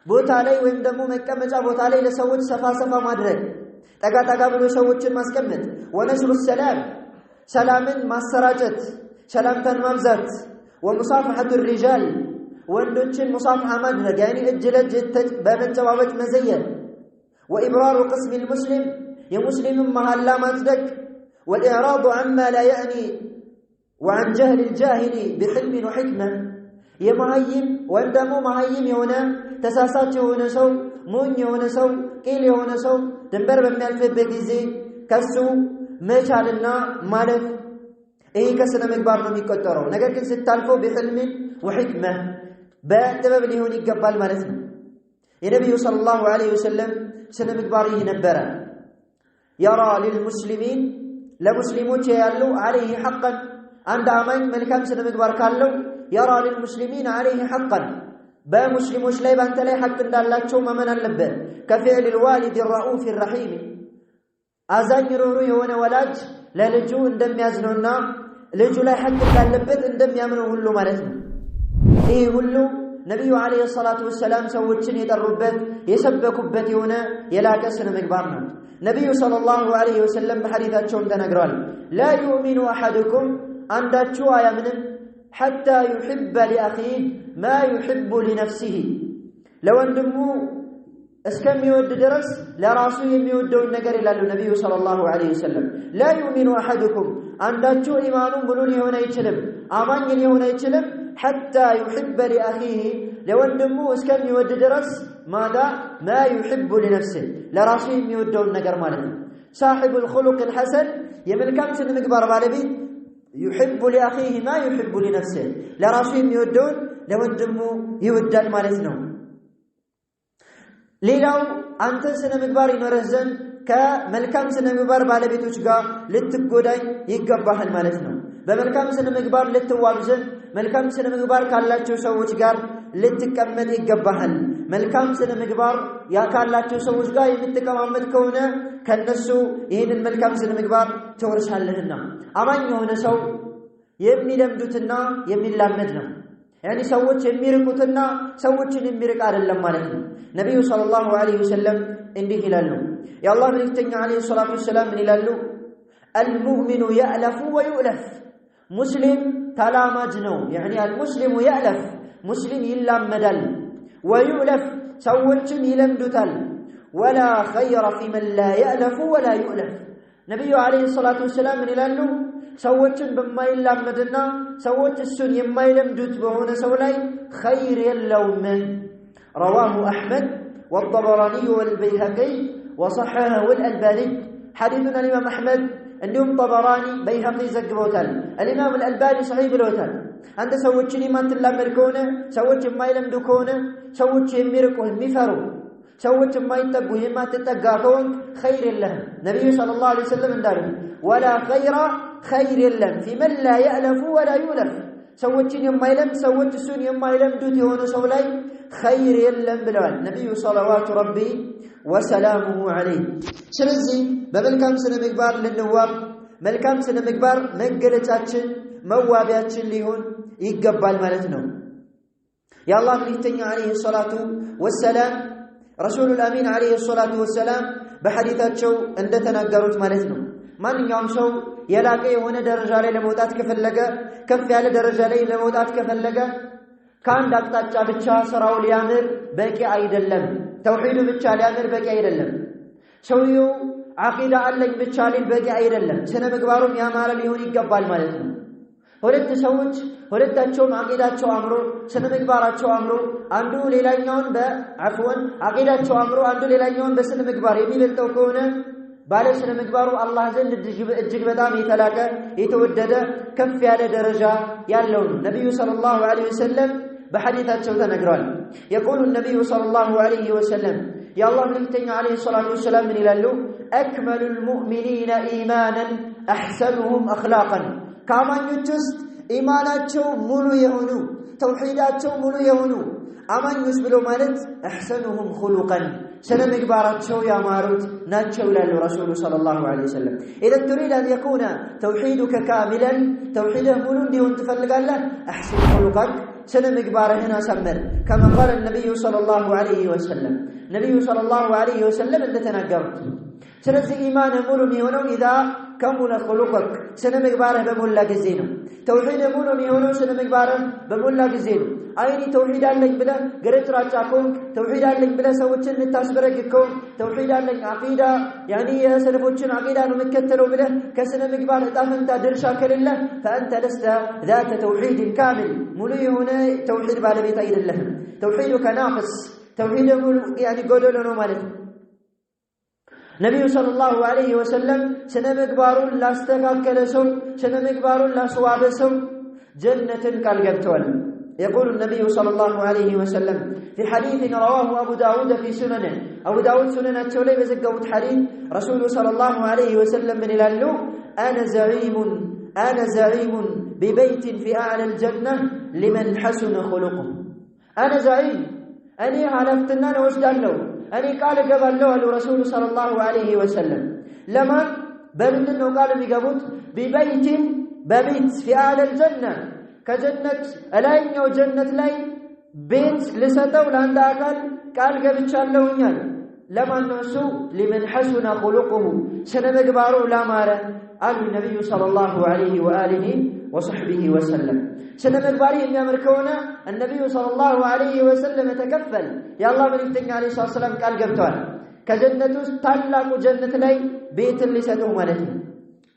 S2: بوتا لي وين دمو مكمجا بوتا لي لسوج سفا سفا مادرك تقا تقا بلو سوجن ماسكمت ونشر السلام سلام ماسراجت سلامتن ممزت ومصافحة الرجال وندوچن مصافحة مدرك يعني اجلج بمتوابج مزين وإبرار قسم المسلم يا مسلم مهلا مصدق والإعراض عما لا يعني وعن جهل الجاهل بحلم وحكمة يا مهيم وندمو مهيم هنا تساسات هنا سو مون هنا سو قيل هنا سو دنبر بميالفበት ጊዜ ከሱ መቻልና ማለፍ ይሄ ከስነ ምግባር ነው የሚቆጠረው ነገር ግን ስታልፈው بحلم وحكمة በጥበብ ሊሆን ይገባል ማለት ነው የነብዩ ሰለላሁ ዐለይሂ ወሰለም ስነ ምግባር ይሄ ነበር يرى للمسلمين ለሙስሊሞች ያለው عليه حقا አንድ አማኝ መልካም ስነ ምግባር ካለው يرى للمسلمين عليه حقا በሙስሊሞች ላይ ባንተ ላይ ሐቅ እንዳላቸው ማመን አለበት كفعل الوالد الرؤوف الرحيم አዛኝ ሩሩ የሆነ ወላጅ ለልጁ እንደሚያዝነውና ልጁ ላይ ሐቅ እንዳለበት እንደሚያምነው ሁሉ ማለት ነው ይሄ ሁሉ ነብዩ አለይሂ ሰላቱ ወሰለም ሰዎችን የጠሩበት የሰበኩበት የሆነ የላቀ ስነ ምግባር ነው ነብዩ ሰለላሁ ዐለይሂ ወሰለም በሐዲታቸው ተናግረዋል لا يؤمن احدكم አንዳችሁ አያምንም حتى يحب لاخيه ما يحب لنفسه ለወንድሙ እስከሚወድ ድረስ ለራሱ የሚወደውን ነገር ይላሉ ነብዩ ሰለላሁ ዐለይሂ ወሰለም لا يؤمن احدكم አንዳችሁ ኢማኑ ሙሉ ሊሆን አይችልም አማኝ ሊሆን አይችልም حتى يحب لاخيه ለወንድሙ እስከሚወድ ድረስ ماذا ما يحب لنفسه ለራሱ የሚወደውን ነገር ማለት ነው صاحب الخلق الحسن የመልካም ስነ ምግባር ባለቤት يحب لاخيه ما يحب لنفسه ለራሱ የሚወደውን ለወንድሙ ይወዳል ማለት ነው ሌላው አንተ ስነ ምግባር ይኖርህ ዘንድ ከመልካም ስነ ምግባር ባለቤቶች ጋር ልትጎዳኝ ይገባሃል ማለት ነው በመልካም ስነ ምግባር ልትዋብ ዘንድ መልካም ስነ ምግባር ካላቸው ሰዎች ጋር ልትቀመጥ ይገባሃል መልካም ስነ ምግባር ያካላቸው ሰዎች ጋር የምትቀማመጥ ከሆነ ከነሱ ይሄንን መልካም ስነ ምግባር ተወርሳለህና አማኝ የሆነ ሰው የሚለምዱትና የሚላመድ ነው يعني ሰዎች የሚርቁትና ሰዎችን የሚርቅ አይደለም ማለት ነው ነብዩ ሰለላሁ ዐለይሂ ወሰለም እንዲህ ይላሉ የአላህ መልእክተኛ ዐለይሂ ሰላቱ ወሰለም ይላሉ المؤمن يألف ويؤلف مسلم تلامج ነው يعني المسلم يألف مسلم ይላመዳል ويؤلف ሰዎችን ይለምዱታል ولا خير في من لا يألف ولا يؤلف ነብዩ ዐለይሂ ሰላቱ ወሰለም ይላሉ ሰዎችን በማይላመድና ሰዎች እሱን የማይለምዱት በሆነ ሰው ላይ ኸይር የለውም رواه أحمد والطبراني والبيهقي وصححه الألباني حديثنا الإمام أحمد عندهم طبراني بيهقي زقبوتال الإمام الألباني صحيح بلوتال عند سوتش لمن تلامر كونه سوتش ما يلمدو كونه سوتش يميركو يميفرو سوتش ما يتبو يما تتقاكون خير لهم نبي صلى الله عليه وسلم انداره ولا خير لهم في من لا يألف ولا يولف سوتش يما يلم سوتش سون يما يلم دوتي هونو سولاي خير لهم بلوال نبي صلوات ربي وسلامه عليه سلزي بملكام سنة مقبار للنواب ملكام سنة مقبار مقلتاتشن موابياتشن ليهون يقبال مالتنا يا الله مليتني عليه الصلاة والسلام رسول الأمين عليه الصلاة والسلام بحديثات شو اندتنا قروت مالتنا من يوم شو يلاقي هنا درجة لي لموتات كفلقة كف على درجة لي لموتات كفلقة كان دكتات بتشا سراو ليامر باقي አይደለም توحيد ብቻ ሊያምር በቂ አይደለም ሰውየው አቂዳ አለኝ ብቻ ሊል በቂ አይደለም ስነ ምግባሩም ያማረ ሊሆን ይገባል ማለት ነው ሁለት ሰዎች ሁለታቸውም አቂዳቸው አምሮ ስነ ምግባራቸው አምሮ አንዱ ሌላኛውን በአፍወን አቂዳቸው አምሮ አንዱ ሌላኛውን በስነ ምግባር የሚበልጠው ከሆነ ባለ ስነ ምግባሩ አላህ ዘንድ እጅግ በጣም የተላቀ የተወደደ ከፍ ያለ ደረጃ ያለው ነው ነብዩ ሰለላሁ ዐለይሂ ወሰለም بحديثات تنقرال يقول النبي صلى الله عليه وسلم يا الله ملتني عليه الصلاة والسلام من إلالو أكمل المؤمنين إيمانا أحسنهم أخلاقا كما يتست إيماناتهم ملو يهونو توحيداتهم ملو يهونو أمان يسبلو مالت أحسنهم خلقا سنة مقباراتشو يا ماروت ناتشو لالو رسول صلى الله عليه وسلم إذا تريد أن يكون توحيدك كاملا توحيده ملو ديون تفلق الله أحسن خلقك سنة مقبارة هنا سمر كما قال النبي صلى الله عليه وسلم النبي صلى الله عليه وسلم أنت تنقرت سنة إيمان ملو ميونو إذا كمل خلقك سنة مقبارة بمولا قزينو توحيد ملو ميونو سنة مقبارة بمولا قزينو أيني توحيد اللي بلا قريت راجعكم توحيد اللي بلا سوتشن التاسبرككم توحيد اللي عقيدة يعني سلفوتشن عقيدة نمكتلوا بلا كسنة مقبار أنت درشا كلله فأنت لست ذات توحيد كامل ملي هنا توحيد بالبيت أيضا له توحيدك ناقص توحيد يعني قولوا له مالك نبي صلى الله عليه وسلم سنة مقبار لا استقاكل سو سنة مقبار لا صواب سو جنة كالقبتوال يقول النبي صلى الله عليه وسلم في حديث رواه أبو داود في سننه أبو داود سننه تولي بزقوت حديث رسول صلى الله عليه وسلم من الألو أنا زعيم ببيت في أعلى الجنة لمن حسن خلقه أنا زعيم أني حلفتنا وجدان له أني قال قبل له الرسول صلى الله عليه وسلم لما بمنه قال بقبوت ببيت في أعلى الجنة كجنة ألاين وجنة لاي بيت لستو لعند أقل قال قبل شالله لما نسو لمن حسن خلقه سنمقبارو لا مارا قال النبي صلى الله عليه وآله وصحبه وسلم سنمقباري إن يمركونا النبي صلى الله عليه وسلم تكفل يا الله من يفتنى عليه الصلاة والسلام قال قبتوان كجنة تلاق جنة لاي بيت لستو مالته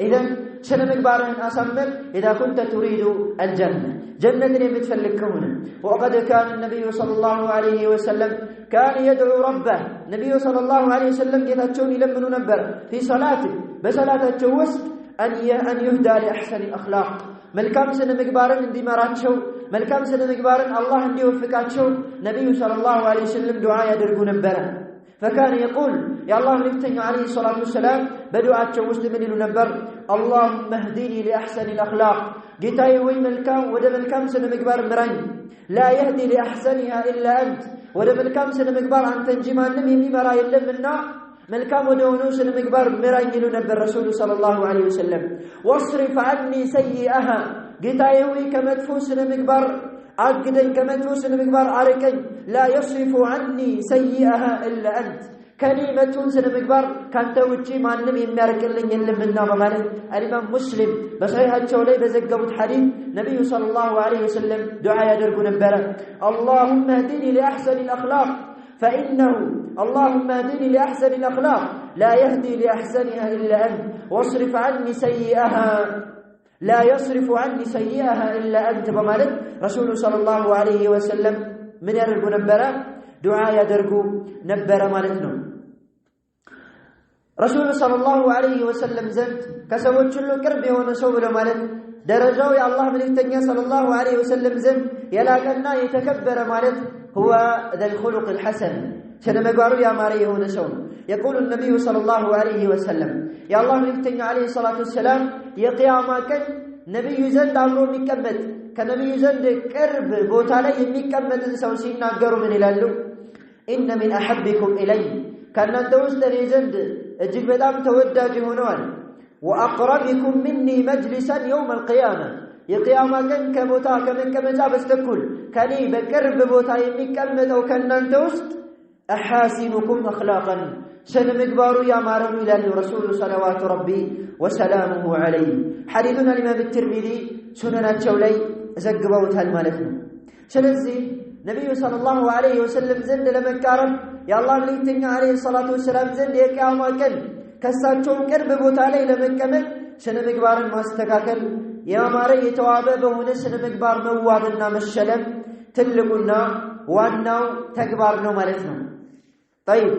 S2: إذن سنمقبارهن أصمر إذا كنت تريد الجنة جنة يمتفلكون وقد كان النبي صلى الله عليه وسلم كان يدعو ربه النبي صلى الله عليه وسلم يتحجون لمن نبر في صلاته بصلاة الجوست أن يهدى لأحسن الأخلاق ملكام سنمقبارن اندي مراتشو ملكام سنمقبارن الله اندي وفقاتشو النبي صلى الله عليه وسلم دعاء يدرقو نبره فكان يقول يا الله نفتني عليه الصلاة والسلام بدعاء وسط من نبر اللهم اهدني لأحسن الأخلاق قتاي وين ملكام ودم الكام سنمقبار مرين لا يهدي لأحسنها إلا أنت ودم الكام سنمقبار عن تنجمان نمي مرا يلم منا ملكام ودونو سنمقبار مرين نبر رسول صلى الله عليه وسلم واصرف عني سيئها قتاي وين كمدفو سنمقبار عقدن كمدفو سنمقبار عركن لا يصرف عني سيئها إلا أنت كلمة سنمقبار كانت وجي ما نمي يماركلن يلمنا بمالك الإمام مسلم بصحيح الشولي بزقبت حديث نبي صلى الله عليه وسلم دعاء يدرق نبرا اللهم اهدني لأحسن الأخلاق فإنه اللهم اهدني لأحسن الأخلاق لا يهدي لأحسنها إلا أنت واصرف عني سيئها لا يصرف عني سيئها إلا أنت بمالك رسول صلى الله عليه وسلم من يرق نبرا ዱዓ ያደርጉ ነበረ ማለት ነው። ረሱሉ ሰለላሁ ዐለይሂ ወሰለም ዘንድ ከሰዎች ሁሉ ቅርብ የሆነ ሰው ብለው ማለት ደረጃው የአላህ መልእክተኛ ሰለላሁ ዐለይሂ ወሰለም ዘንድ የላቀና የተከበረ ማለት هو ذا الخلق الحسن ስነ ምግባሩ ያማረ የሆነ ሰው ነው። يقول النبي صلى الله عليه وسلم يا الله መልእክተኛ عليه الصلاة والسلام የቂያማ ቀን ነብዩ ዘንድ አብሮ የሚቀመጥ ከነብዩ ዘንድ ቅርብ ቦታ ላይ የሚቀመጥን ሰው ሲናገሩ ምን ይላሉ? إن من أحبكم إلي ከእናንተ ውስጥ እኔ ዘንድ እጅግ በጣም ተወዳጅ ሆነዋል وأقربكم مني مجلسا يوم القيامة የቂያማ ቀን ከቦታ ከመቀመጫ በስተኩል ከኔ በቅርብ ቦታ የሚቀመጠው ከእናንተ ውስጥ أحاسنكم أخلاقا ስነ ምግባሩ ያማረ ነው ይላሉ ረሱሉ ሰለዋቱ ረቢ ወሰላሙሁ ዐለይሂ። ሐዲሱን ኢማም ትርሚዚ ሱነናቸው ላይ ዘግበውታል ማለት ነው። ስለዚህ ነብዩ ሰለላሁ ዐለይሂ ወሰለም ዘንድ ለመቃረብ የአላህ መልእክተኛ ዐለይሂ ሰላቱ ወሰላም ዘንድ የቂያማ ቀን ከሳቸው ቅርብ ቦታ ላይ ለመቀመጥ ስነ ምግባርን ማስተካከል ያማረ የተዋበ በሆነ ስነ ምግባር መዋብና መሸለም ትልቁና ዋናው ተግባር ነው ማለት ነው። طيب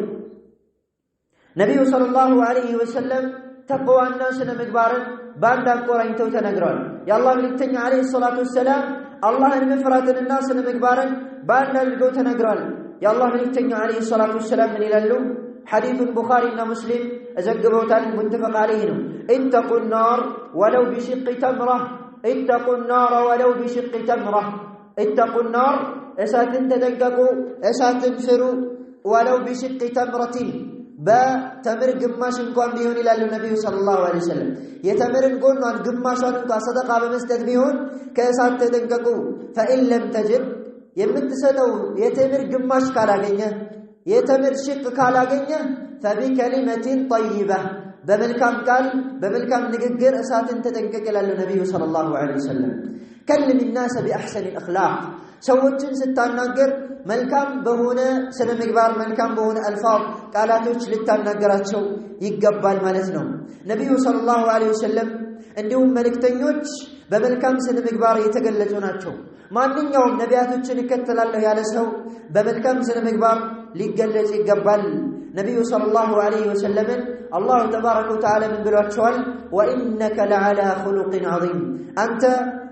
S2: ነብዩ ሰለላሁ ዐለይሂ ወሰለም ተቅዋና ስነ ምግባርን ባንድ አቆራኝተው ተነግረዋል። የአላህ መልእክተኛ ዐለይሂ ሰላቱ ወሰላም አላህን መፍራትንና ስነ ምግባርን ባንድ አድርገው ተነግረዋል። የአላህ መልእክተኛ ዐለይሂ ሰላቱ ወሰላም ምን ይላሉ? ሐዲሱን ቡኻሪና ሙስሊም ዘግበውታል። ሙተፈቅ ዐለይሂ ነው። ኢተቁ النار ولو بشق تمرة اتقوا النار ولو بشق تمرة اتقوا النار እሳትን ተጠንቀቁ እሳትን ፍሩ ولو بشق تمرة በተምር ግማሽ እንኳን ቢሆን ይላሉ ነብዩ ሰለላሁ ዐለይሂ ወሰለም የተምርን ጎኗን ግማሿን እንኳን ሰደቃ በመስጠት ቢሆን ከእሳት ተጠንቀቁ فإن لم تجد የምትሰጠው የተምር ግማሽ ካላገኘ የተምር ሽቅ ካላገኘ فبكلمة طيبة በመልካም ቃል በመልካም ንግግር እሳትን ተጠንቀቅ ይላሉ ነብዩ ሰለላሁ ዐለይሂ ወሰለም። كلم الناس بأحسن الأخلاق ሰዎችን ስታናገር መልካም በሆነ ስነ ምግባር መልካም በሆነ አልፋዝ ቃላቶች ልታናገራቸው ይገባል ማለት ነው። ነብዩ ሰለላሁ ዐለይሂ ወሰለም እንዲሁም መልእክተኞች በመልካም ስነ ምግባር የተገለጹ ናቸው። ማንኛውም ነቢያቶችን ይከተላለሁ ያለ ሰው በመልካም ስነ ምግባር ሊገለጽ ይገባል። ነብዩ ሰለላሁ ዐለይሂ ወሰለም አላሁ ተባረከ ወተዓላ ምን ብሏቸዋል? ወኢነከ ለዐላ ኹሉቅን ዐዚም አንተ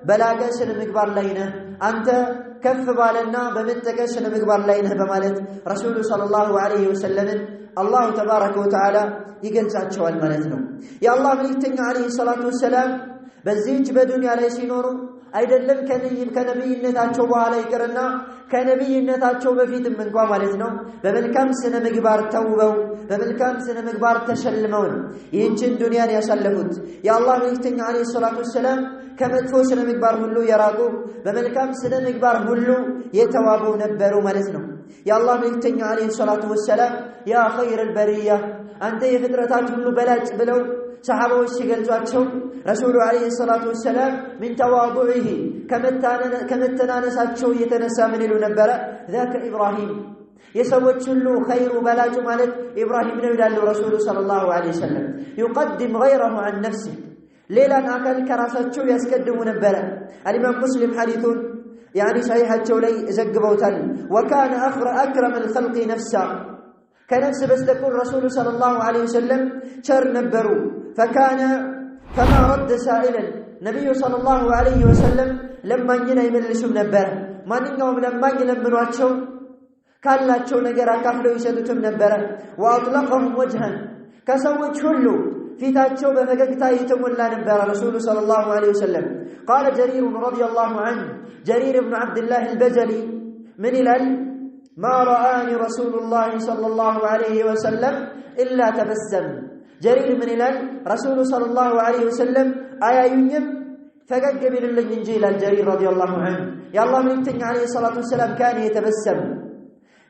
S2: በላቀ ስነ ምግባር ላይ ነህ፣ አንተ ከፍ ባለና በመጠቀ ስነ ምግባር ላይ ነህ በማለት ረሱሉ ሰለላሁ ዐለይሂ ወሰለም አላሁ ተባረከ ወተዓላ ይገልጻቸዋል ማለት ነው። የአላህ መልእክተኛ ዐለይሂ ሰላቱ ወሰላም በዚህች በዱንያ ላይ ሲኖሩ አይደለም ከነብይነታቸው በኋላ ይቅርና ከነብይነታቸው በፊትም እንኳን ማለት ነው በመልካም ስነ ምግባር ተውበው በመልካም ስነ ምግባር ተሸልመው ነው ይህችን ዱንያን ያሳለፉት። የአላህ መልእክተኛ ዐለይሂ ሰላቱ ወሰላም ከመጥፎ ስነ ምግባር ሁሉ የራቁ በመልካም ስነ ምግባር ሁሉ የተዋቡ ነበሩ ማለት ነው። የአላህ መልእክተኛ ዐለይሂ ሰላቱ ወሰላም ያ ኸይረል በሪያ አንተ የፍጥረታት ሁሉ በላጭ ብለው ሰሃባዎች ሲገልጿቸው ረሱሉ ዐለይሂ ሰላቱ ወሰላም ምን ተዋዱዒሂ ከመተናነሳቸው የተነሳ ምን ይሉ ነበረ? ذاك ኢብራሂም የሰዎች ሁሉ ኸይሩ በላጩ ማለት ኢብራሂም ነው ይላሉ ረሱሉ ሰለላሁ ዐለይሂ ወሰለም። يقدم غيره عن نفسه ሌላን አካል ከራሳቸው ያስቀድሙ ነበረ። አልኢማም ሙስሊም ሐዲሱን ሰሒሐቸው ላይ ዘግበውታል። وكان أكرم الخلق نفسا ከነፍስ በስተቀር ረሱሉ ሰለላሁ ዐለይሂ ወሰለም ቸር ነበሩ። فما رد سائلا ነብዩ ሰለላሁ ዐለይሂ ወሰለም ለማኝን አይመልሱም ነበር። ማንኛውም ለማኝ ለምኗቸው ካላቸው ነገር አካፍለው ይሰጡትም ነበር። واطلقهم وجها ከሰዎች ሁሉ ፊታቸው በፈገግታ የተሞላ ነበር ረሱሉ ሰለላሁ ዐለይሂ ወሰለም። قال جرير رضي الله عنه جرير بن عبد الله البجلي من ይላል ما رآني رسول الله صلى الله عليه وسلم إلا تبسم جرير من ይላል رسول صلى الله عليه وسلم አያዩኝም ፈገግ ቢልልኝ እንጂ ይላል جرير رضي الله عنه يا الله መልእክተኛ عليه الصلاة والسلام كان يتبسم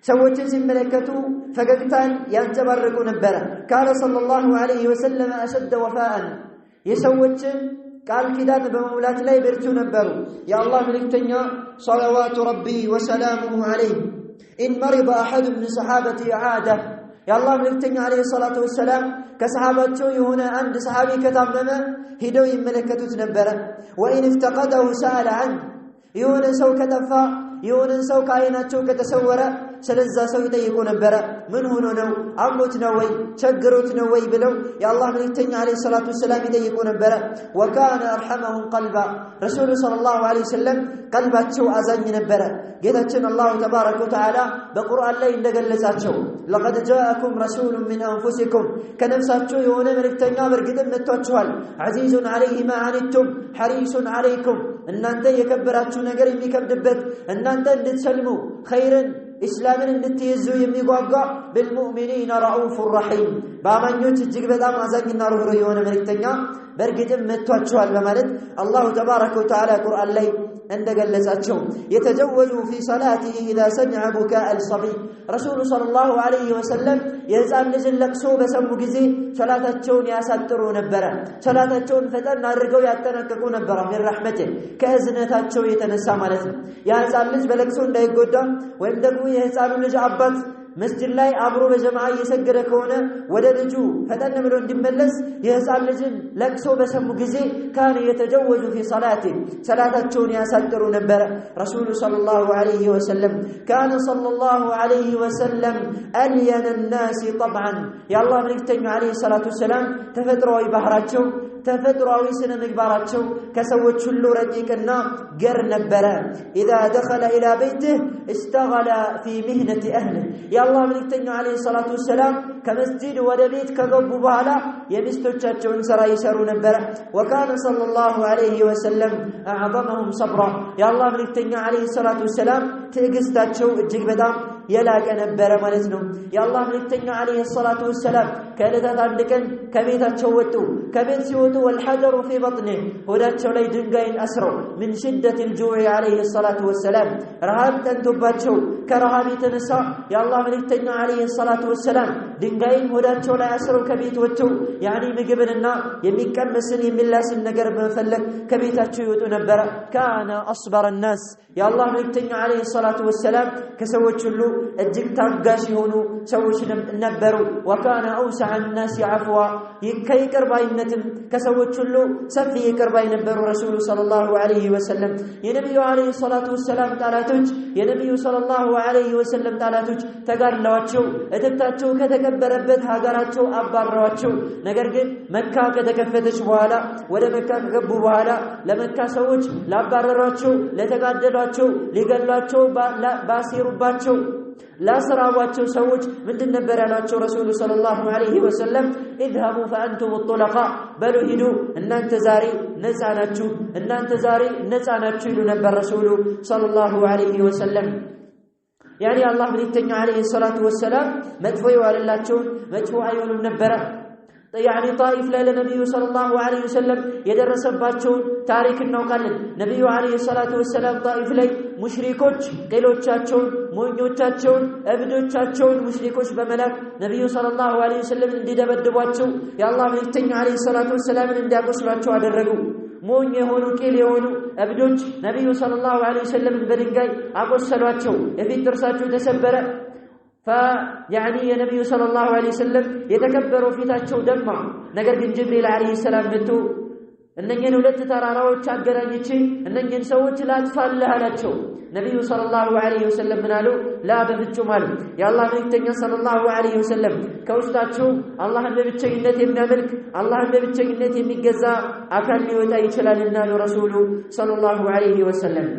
S2: ሰዎችን ሲመለከቱ ፈገግታን ያንጸባርቁ ነበር። قال صلى الله عليه وسلم أشد وفاء የሰዎችን ቃል ኪዳን በመሙላት ላይ ብርቱ ነበሩ። የአላህ መልእክተኛ صلوات ربي وسلامه عليه إن مرض أحد من صحابتي عادة يا الله ملكتني عليه الصلاة والسلام كصحابته يهنا عند صحابي كتامنا هدوي ملكته تنبرا وإن افتقده سأل عنه يهنا سو كتفا يهنا سو كائناته كتسورا ስለዛ ሰው ይጠይቁ ነበር ምን ሆኖ ነው አሞት ነው ወይ ቸግሮት ነው ወይ ብለው የአላህ መልእክተኛ አለይሂ ሰላቱ ወሰለም ይጠይቁ ነበር ወካነ አርሐመሁም ቀልባ ረሱሉ ሰለላሁ ዐለይሂ ወሰለም ቀልባቸው አዛኝ ነበር ጌታችን አላህ ተባረከ ወተዓላ በቁርአን ላይ እንደገለጻቸው لقد جاءكم رسول من انفسكم ከነፍሳችሁ የሆነ መልእክተኛ በርግጥም መጥቷችኋል عزيز عليه ما عنتم حريص عليكم እናንተ የከበራችሁ ነገር የሚከብድበት እናንተ እንድትሰልሙ ኸይርን እስላምን እንድትይዙ የሚጓጓ بالمؤمنين رؤوف رحيم ባማኞች እጅግ በጣም አዛኝና ሩህሩህ የሆነ መልእክተኛ በርግጥም መጥቷችኋል በማለት አላህ ተባረከ ወተዓላ ቁርአን ላይ እንደገለጻቸው የተጀወዙ في صلاته اذا سمع بكاء الصبي رسول صلى الله عليه وسلم የህፃን ልጅን ለቅሶ በሰሙ ጊዜ ሶላታቸውን ያሳጥሩ ነበር ሶላታቸውን ፈጠን አድርገው ያጠናቀቁ ነበር من رحمته ከእዝነታቸው የተነሳ ማለት ነው የህፃን ልጅ በለቅሶ እንዳይጎዳ ወይም ደግሞ የህፃኑ ልጅ አባት መስጂድ ላይ አብሮ በጀማዓ እየሰገደ ከሆነ ወደ ልጁ ፈጠን ብሎ እንዲመለስ የህፃን ልጅን ለቅሶ በሰሙ ጊዜ ካን የተጀወዙ في صلاته ሰላታቸውን ያሳጥሩ ነበር ረሱሉ ሰለላሁ ዐለይሂ ወሰለም ካን ሰለላሁ ዐለይሂ ወሰለም አልየነ الناس طبعا የአላህ መልእክተኛ ዐለይሂ ሰላቱ ወሰለም ተፈጥሯዊ ባህራቸው ተፈጥሯዊ ስነ ምግባራቸው ከሰዎች ሁሉ ረቂቅና ገር ነበር اذا دخل الى بيته استغل في مهنه اهله የአላህ መልእክተኛ ዐለይሂ ሰላቱ ወሰለም ከመስጂድ ወደ ቤት ከገቡ በኋላ የሚስቶቻቸውን ሥራ ይሰሩ ነበር وكان صلى الله عليه وسلم اعظمهم صبرا የአላህ መልእክተኛ ዐለይሂ ሰላቱ ወሰለም ትዕግስታቸው እጅግ በጣም የላቀ ነበር ማለት ነው የአላህ መልእክተኛ ዐለይሂ ሰላቱ ወሰለም ከዕለታት አንድ ቀን ከቤታቸው ወጡ ከቤት ሲወጡ والحجر في بطنه ሆዳቸው ላይ ድንጋይን አስረው من شدة الجوع عليه الصلاة والسلام ረሃብ ጠንቶባቸው ከረሃብ የተነሳ የአላህ መልእክተኛ ዐለይሂ ሰላቱ ወሰለም ድንጋይን ሆዳቸው ላይ አስረው ከቤት ወጥተው ያኒ ምግብንና የሚቀመስን የሚላስን ነገር በመፈለግ ከቤታቸው ይወጡ ነበር ካነ አስበረ الناس የአላህ መልእክተኛ ዐለይሂ ሰላቱ ወሰለም ከሰዎች ሁሉ እጅግ ታጋሽ የሆኑ ሰዎች ነበሩ وكان اوسع الناس عفوا ይቅር ባይነትም ከሰዎች ሁሉ ሰፊ ይቅር ባይ ነበሩ ረሱሉ ሰለላሁ ዐለይሂ ወሰለም የነብዩ ዐለይሂ ሰላቱ ወሰለም ጣላቶች የነብዩ ሰለላሁ ዐለይሂ ወሰለም ጣላቶች ተጋድለዋቸው እትብታቸው ከተከበረበት ሀገራቸው አባረዋቸው ነገር ግን መካ ከተከፈተች በኋላ ወደ መካ ከገቡ በኋላ ለመካ ሰዎች ላባረሯቸው ለተጋደሏቸው ሊገሏቸው ባሲሩባቸው ላስራዋቸው ሰዎች ምንድን ነበር ያላቸው ረሱሉ ሰለላሁ ዐለይሂ ወሰለም اذهبوا فانتم الطلقاء በሉ ሂዱ እናንተ ዛሬ ነፃ ናችሁ እናንተ ዛሬ ነፃ ናችሁ ይሉ ነበር ረሱሉ ሰለላሁ ዐለይሂ ወሰለም ያኒ አላህ መልእክተኛ ዐለይሂ ሰላቱ ወሰለም መጥፎ ይዋልላቸው መጥፎ አይሆንም ነበር يعني طائف لا لنبي صلى الله عليه وسلم የደረሰባቸውን ታሪክ እናውቃለን ነብዩ አለይሂ ሰላቱ ወሰለም طائف ላይ ሙሽሪኮች ቄሎቻቸውን ሞኞቻቸውን እብዶቻቸውን ሙሽሪኮች በመላክ ነብዩ ሰለላሁ ዐለይሂ ወሰለም እንዲደበድቧቸው የአላህ መልእክተኛ አለይሂ ሰላቱ ወሰለም እንዲያቆስሏቸው አደረጉ ሞኝ የሆኑ ቄል የሆኑ እብዶች ነብዩ ሰለላሁ ዐለይሂ ወሰለም በድንጋይ አቆሰሏቸው የፊት ጥርሳቸው ተሰበረ فيعني النبي صلى الله عليه وسلم يتكبروا ፊታቸው ደማ ነገር ግን ጅብሪል አለይሂ ሰላም መጥቶ እነኚህን ሁለት ተራራዎች አገናኝቼ እነኚህን ሰዎች ላጥፋልህ አላቸው ነብዩ ሰለላሁ ዐለይሂ ወሰለም ምናሉ ላ በፍጹም አሉ የአላህ መልእክተኛ ሰለላሁ ዐለይሂ ወሰለም ከውስጣቸው አላህን በብቸኝነት የሚያመልክ አላህን በብቸኝነት የሚገዛ አካል ሊወጣ ይችላልና ረሱሉ ሰለላሁ ዐለይሂ ወሰለም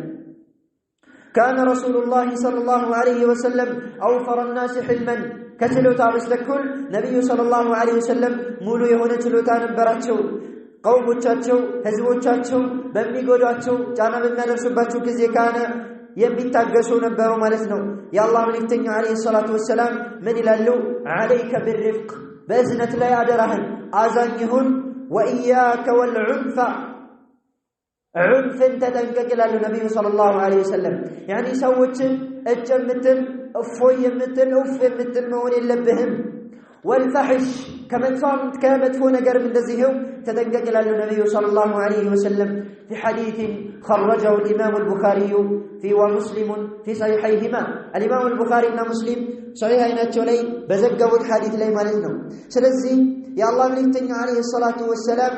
S2: كان رسول الله صلى الله عليه وسلم أوفر الناس حلما كتلوتا بستكل نبي صلى الله عليه وسلم مولو يهون تلوتا نبراتشو قوموቻቸው ህዝቦቻቸው በሚጎዳቸው ጫና በሚያደርሱባቸው ጊዜ ካነ የሚታገሱ ነበሩ ማለት ነው የአላህ መልእክተኛ አለይሂ ሰላቱ ወሰለም ምን ይላሉ عليك بالرفق በእዝነት ላይ አደራህን አዛኝ ይሁን وإياك والعنف عنف ተጠንቀቅ ይላሉ ነብዩ ሰለላሁ ዐለይሂ ወሰለም ያኒ ሰዎችን እጨምትን እፎይ የምትል ኡፍ የምትል መሆን የለብህም والفحش كمدفو نجر من دزيهم تدنقق إلى النبي صلى الله عليه وسلم في حديث خرجه الإمام البخاري في ومسلم في صحيحيهما الإمام البخاري ومسلم صحيحين التولي بزقوا الحديث لي مالتنا سلزي يا الله ملكتني عليه الصلاة والسلام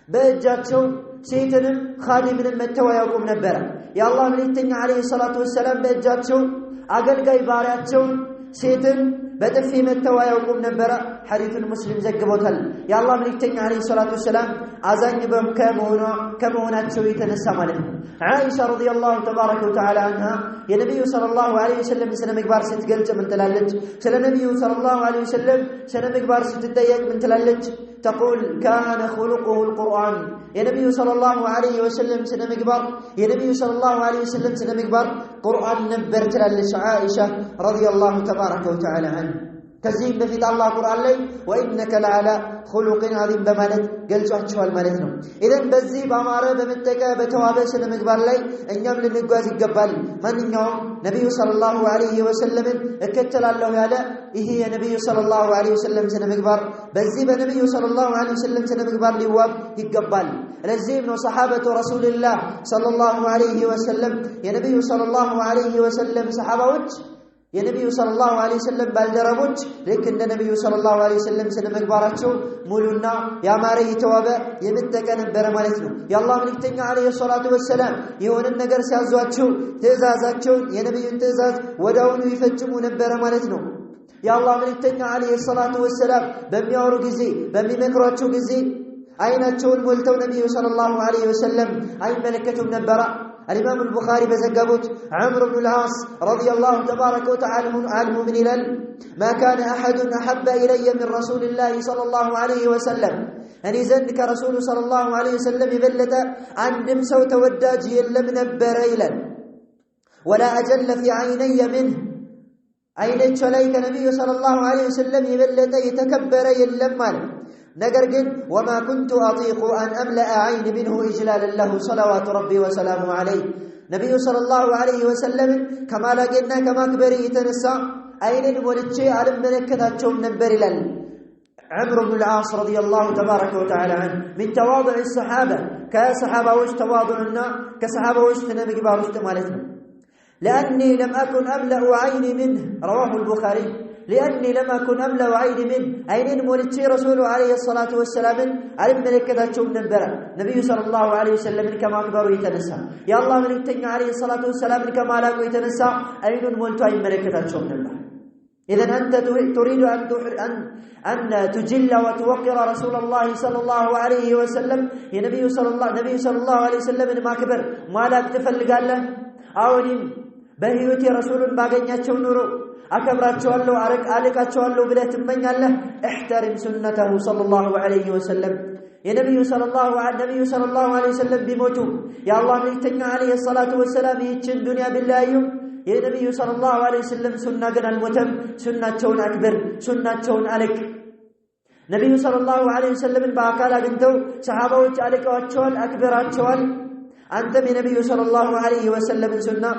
S2: بأجاتهم سيتنم خادم من المتوى يقوم نبرا يا الله ملكتني عليه الصلاة والسلام بأجاتهم አገልጋይ ባሪያቸውን ሴትን በጥፊ መተው አያውቁም ነበር። ሐዲሱን ሙስሊም ዘግቦታል። የአላህ መልእክተኛ አለይሂ ሰላቱ ወሰላም አዛኝ ከመሆናቸው የተነሳ ማለት ነው። አይሻ ረዲየላሁ ተባረከ ወተዓላ አንሃ የነብዩ ሰለላሁ ዐለይሂ ወሰለም ስነ ምግባር ስትገልጽ ምን ትላለች? ስለ ነብዩ ሰለላሁ ዐለይሂ ወሰለም ስነ ምግባር ስትጠየቅ ምን ትላለች? ተቁል ካነ ኹሉቁሁ አልቁርአን የነብዩ ሰለላሁ ዐለይሂ ወሰለም ስነ ምግባር የነብዩ ሰለላሁ ዐለይሂ ወሰለም ስነ ምግባር ቁርአን ነበር ትላለች አይሻ ረዲየላሁ ተባረከ ወተዓላ አንሃ። ከዚህም በፊት አላህ ቁርአን ላይ ወኢነከ ለዐላ ኹሉቅን ዐዚም በማለት ገልጿቸዋል ማለት ነው። ኢዘን በዚህ በአማረ በመጠቀ በተዋበ ስነ ምግባር ላይ እኛም ልንጓዝ ይገባል። ማንኛውም ነብዩ ሰለላሁ ዐለይሂ ወሰለምን እከተላለሁ ያለ ይሄ የነብዩ ሰለላሁ ዐለይሂ ወሰለም ስነ ምግባር በዚህ በነብዩ ሰለላሁ ዐለይሂ ወሰለም ስነ ምግባር ሊዋብ ይገባል። ለዚህም ነው ሰሐበቱ ረሱልላህ ሰለላሁ ዐለይሂ ወሰለም የነብዩ ሰለላሁ ዐለይሂ ወሰለም ሰሐባዎች የነብዩ ሰለላሁ ዐለይሂ ወሰለም ባልደረቦች ልክ እንደ ነብዩ ሰለላሁ ዐለይሂ ወሰለም ስነ ምግባራቸው ሙሉና ያማረ የተዋበ የመጠቀ ነበር ማለት ነው። የአላህ መልእክተኛ ዐለይሂ ሰላቱ ወሰላም የሆነ ነገር ሲያዟቸው ትእዛዛቸውን የነብዩን ትእዛዝ ወዲያውኑ ይፈጽሙ ነበር ማለት ነው። የአላህ መልእክተኛ ዐለይሂ ሰላቱ ወሰላም በሚያወሩ ጊዜ በሚመክሯቸው ጊዜ አይናቸውን ሞልተው ነብዩ ሰለላሁ ዐለይሂ ወሰለም አይመለከቱም ነበር። الإمام البخاري بزقبوت عمرو بن العاص رضي الله تبارك وتعالى عنه من إلال ما كان أحد أحب إلي من رسول الله صلى الله عليه وسلم أني زنك رسول صلى الله عليه وسلم يبلت عن دمسو توداج يلم نبر إلى ولا أجل في عيني منه عيني شليك نبي صلى الله عليه وسلم يبلت يتكبر يلم ماله نجرجن وما كنت أطيق أن أملأ عين منه إجلالا له صلوات ربي وسلامه عليه نبي صلى الله عليه وسلم كما لقينا كما كبري يتنسى أين ولدشي على ملكتهم نبر لل عمرو بن العاص رضي الله تبارك وتعالى عنه من تواضع الصحابة كصحابة وش تواضعنا كصحابة وش تنمي كبار وش تمالتنا لأني لم أكن أملأ عيني منه رواه البخاري لأني لم أكن أملأ عيني منه أين مولدشي رسوله عليه الصلاة والسلام على ملكتهم نبر نبي صلى الله عليه وسلم كما كبروا يتنسى يا الله ملكتنا عليه الصلاة والسلام كما لاقوا يتنسى أين مولدوا أي ملكتهم نبر إذن أنت تريد أن تجل وتوقر رسول الله صلى الله عليه وسلم يا نبي صلى الله عليه وسلم ما كبر ما لا تفلق له أولين بهيوتي رسول باقينياتشو نورو أكبراتشوالو ألقاتشوالو بلا تمنيالله احترم سنته صلى الله عليه وسلم يا نبي صلى الله عليه وسلم بموتو يا الله ميتنا عليه الصلاة والسلام يتشن دنيا بالله يوم يا نبي صلى الله عليه وسلم سنة قنا المتم سنة شون أكبر سنة شون ألك نبي صلى الله عليه وسلم بأكالا بنتو صحابة وجعلك واتشوال أكبر أتشوال أنت من نبي صلى الله عليه وسلم سنة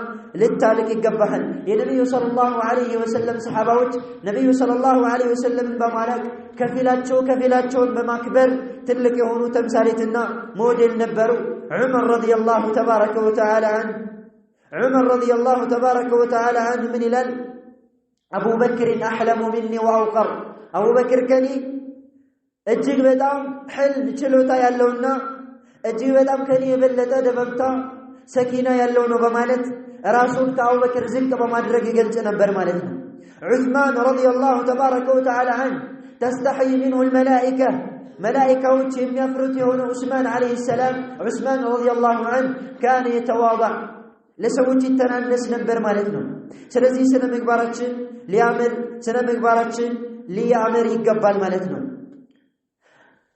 S2: للتالك يقبحن يا نبي صلى الله عليه وسلم صحابة نبي صلى الله عليه وسلم بمالك كفلاتشون بمكبر تلك يهونو تمثالتنا موديل نبرو عمر رضي الله تبارك وتعالى عنه عمر رضي الله تبارك وتعالى عنه من إلال أبو بكر أحلم مني وأوقر أبو بكر كني እጅግ በጣም ህልም ችሎታ ያለውና እጅግ በጣም ከኔ የበለጠ ደበብታ ሰኪና ያለው ነው በማለት ራሱን ከአቡበክር ዝቅ በማድረግ ይገልጽ ነበር ማለት ነው። ዑስማን ረዲየላሁ ተባረከ ወተዓላ ዐን ተስተሕይ ሚንሁ አልመላኢካ መላኢካዎች የሚያፍሩት የሆነ ዑስማን ዐለይሂ ሰላም ዑስማን ረዲየላሁ ዐን ካነ የተዋضع ለሰዎች ይተናነስ ነበር ማለት ነው። ስለዚህ ስነ ምግባራችን ሊያምር ይገባል ማለት ነው።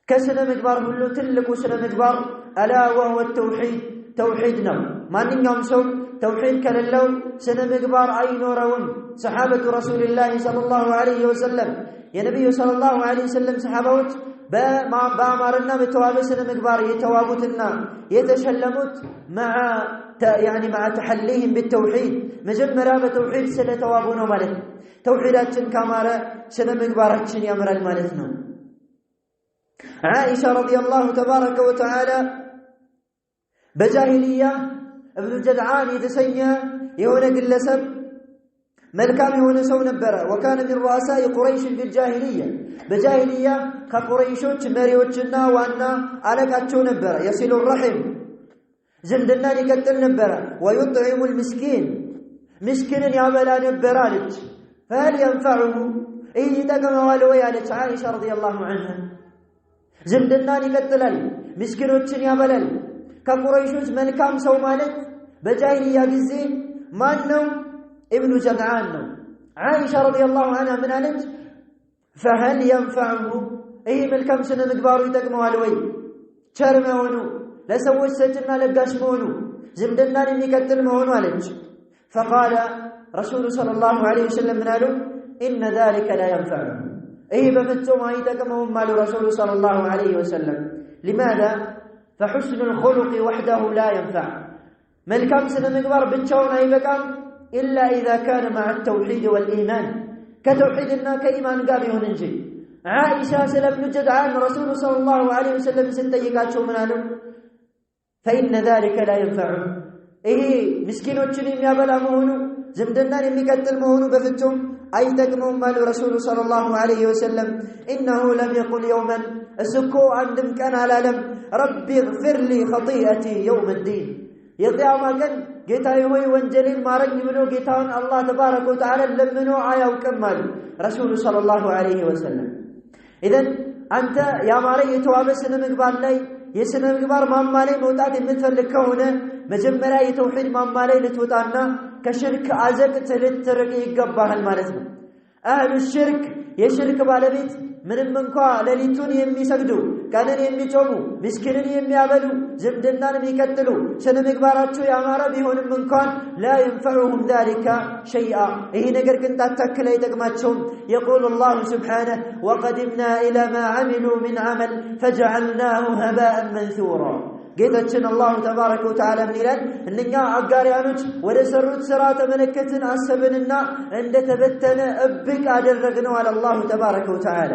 S2: كسنة مقبار هلو تلقو سنة مقبار ألا وهو التوحيد توحيد نو مانين يوم سو توحيد كاللو سنة مقبار أي نورون صحابة رسول الله صلى الله عليه وسلم يا نبي صلى الله عليه وسلم صحابوت بأمارنا بتواب سنة مقبار يتوابتنا يتشلمت مع تحليهم بالتوحيد مجمرا بتوحيد سنة توابون مالك توحيداتشن كامارا سنة مقباراتشن يامر المالتنا عائشة رضي الله تبارك وتعالى بجاهلية ابن جدعان يتسنى يهون قلسب ملكام يهون سو نبرا وكان من رؤساء قريش في الجاهلية بجاهلية كقريشوش مريوشنا وانا علىكاتشو نبرا يصل الرحم زندنا يقتل نبرا ويطعم المسكين مسكين يابلا نبرالج فهل ينفعه إيه تقموا لويالج عائشة رضي الله عنها زمدنا يقتلال مسكينوችን ያበላል ከቁረይሾች መልካም ሰው ማለት በጃሂልያ ጊዜ ማን ነው ابن جدعان ነው عائشة رضي الله عنها من አለች فهل ينفعه ايه መልካም ስነ ምግባሩ ይጠቅመዋል ወይ ቸር መሆኑ ለሰዎች ሰጭና ለጋሽ መሆኑ ዝምድናን የሚቀጥል መሆኑ አለች فقال رسول صلى الله عليه وسلم من قالوا ان ذلك لا ينفعه ايه بفتوم አይጠቅመውም ማሉ رسول صلى الله عليه وسلم لماذا فحسن الخلق وحده لا ينفع መልካም ስነ ምግባር ብቻውን አይበቃም الا اذا كان مع التوحيد والايمان كتوحيدنا كايمان ጋር ይሁን እንጂ عائشة سلم جدعان رسول صلى الله عليه وسلم ስትጠይቃቸው ምን አሉ فإن ذلك لا ينفعه ይሄ ምስኪኖችን የሚያበላ መሆኑ ዝምድናን የሚቀጥል መሆኑ በፍጹም አይጠቅመውም አሉ ረሱሉ ሰለላሁ ዐለይሂ ወሰለም إنه لم يقل يوما እስኮ አንድም ቀን አላለም ربي اغفر لي خطيئتي يوم الدين የቂያማ ቀን ጌታዬ ሆይ ወንጀሌን ማረኝ ብሎ ጌታውን አላህ ተባረከ ወተዓላ ለምኖ አያውቅም አሉ ረሱሉ ሰለላሁ ዐለይሂ ወሰለም إذن أنت يا ماري يتواب سنة مقبال لي يسنة مقبال مامالي موتات المتفلك كونه مجمّرا يتوحيد مامالي لتوتانا كشرك عزك تلترق يقبها المالزم أهل الشرك يشرك بالبيت من منكوا لليتون يمي سجدو كانن يمي تومو مسكينن يمي عبدو زمدنان يكتلو سنة مقباراتشو يا مارا بيهون منكوان لا ينفعهم ذلك شيئا إيه نقر كنت أتكلا يتقماتشون يقول الله سبحانه وقدمنا إلى ما عملوا من عمل فجعلناه هباء منثورا ጌታችን አላሁ ተባረከ ወተዓላ ምን ይላል እነኛ አጋሪያኖች ወደ ሰሩት ስራ ተመለከትን አሰብንና እንደተበተነ እብቅ አደረግነው አለ አላሁ ተባረከ ወተዓላ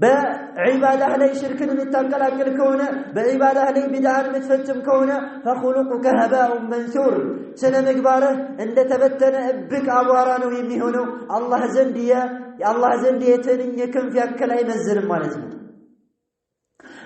S2: በዒባዳህ ላይ ሽርክን የምታቀላቅል ከሆነ በዒባዳህ ላይ ቢድዓን የምትፈጽም ከሆነ فخلقك هباء منثور ስነ ምግባርህ እንደተበተነ እብቅ አቧራ ነው የሚሆነው አላህ ዘንድ የትንኝ ክንፍ ያክል አይመዝንም ማለት ነው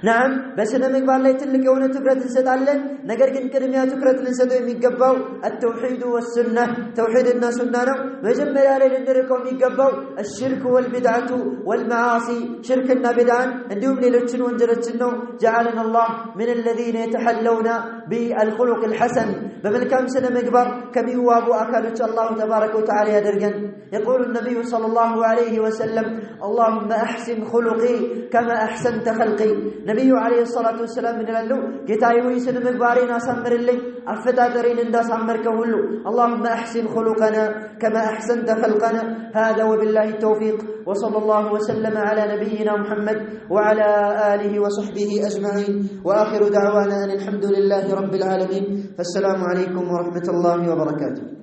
S2: نعم بس أنا مقبل لي تلك يوم تكرت نسدالن نقدر كنكرميا تكرت نسدو يميقباو التوحيد والسنة توحيد الناس سنة وجمّل على لندركم يقباو الشرك والبدعة والمعاصي شركنا بدعا عندهم ليلتشن وانجلتشنو جعلنا الله من الذين يتحلون بالخلق الحسن بملكام سنة مقبر كبي وابو أكالك الله تبارك وتعالى درجا يقول النبي صلى الله عليه وسلم اللهم أحسن خلقي كما أحسنت خلقي نبي عليه الصلاة والسلام من الله قتاي ويسن مقبارين أسمر اللي أفتاترين انداس عمرك هلو اللهم أحسن خلقنا كما أحسنت خلقنا هذا وبالله التوفيق وصلى الله وسلم على نبينا محمد وعلى آله وصحبه أجمعين وآخر دعوانا أن الحمد لله رب العالمين فالسلام عليكم ورحمة الله وبركاته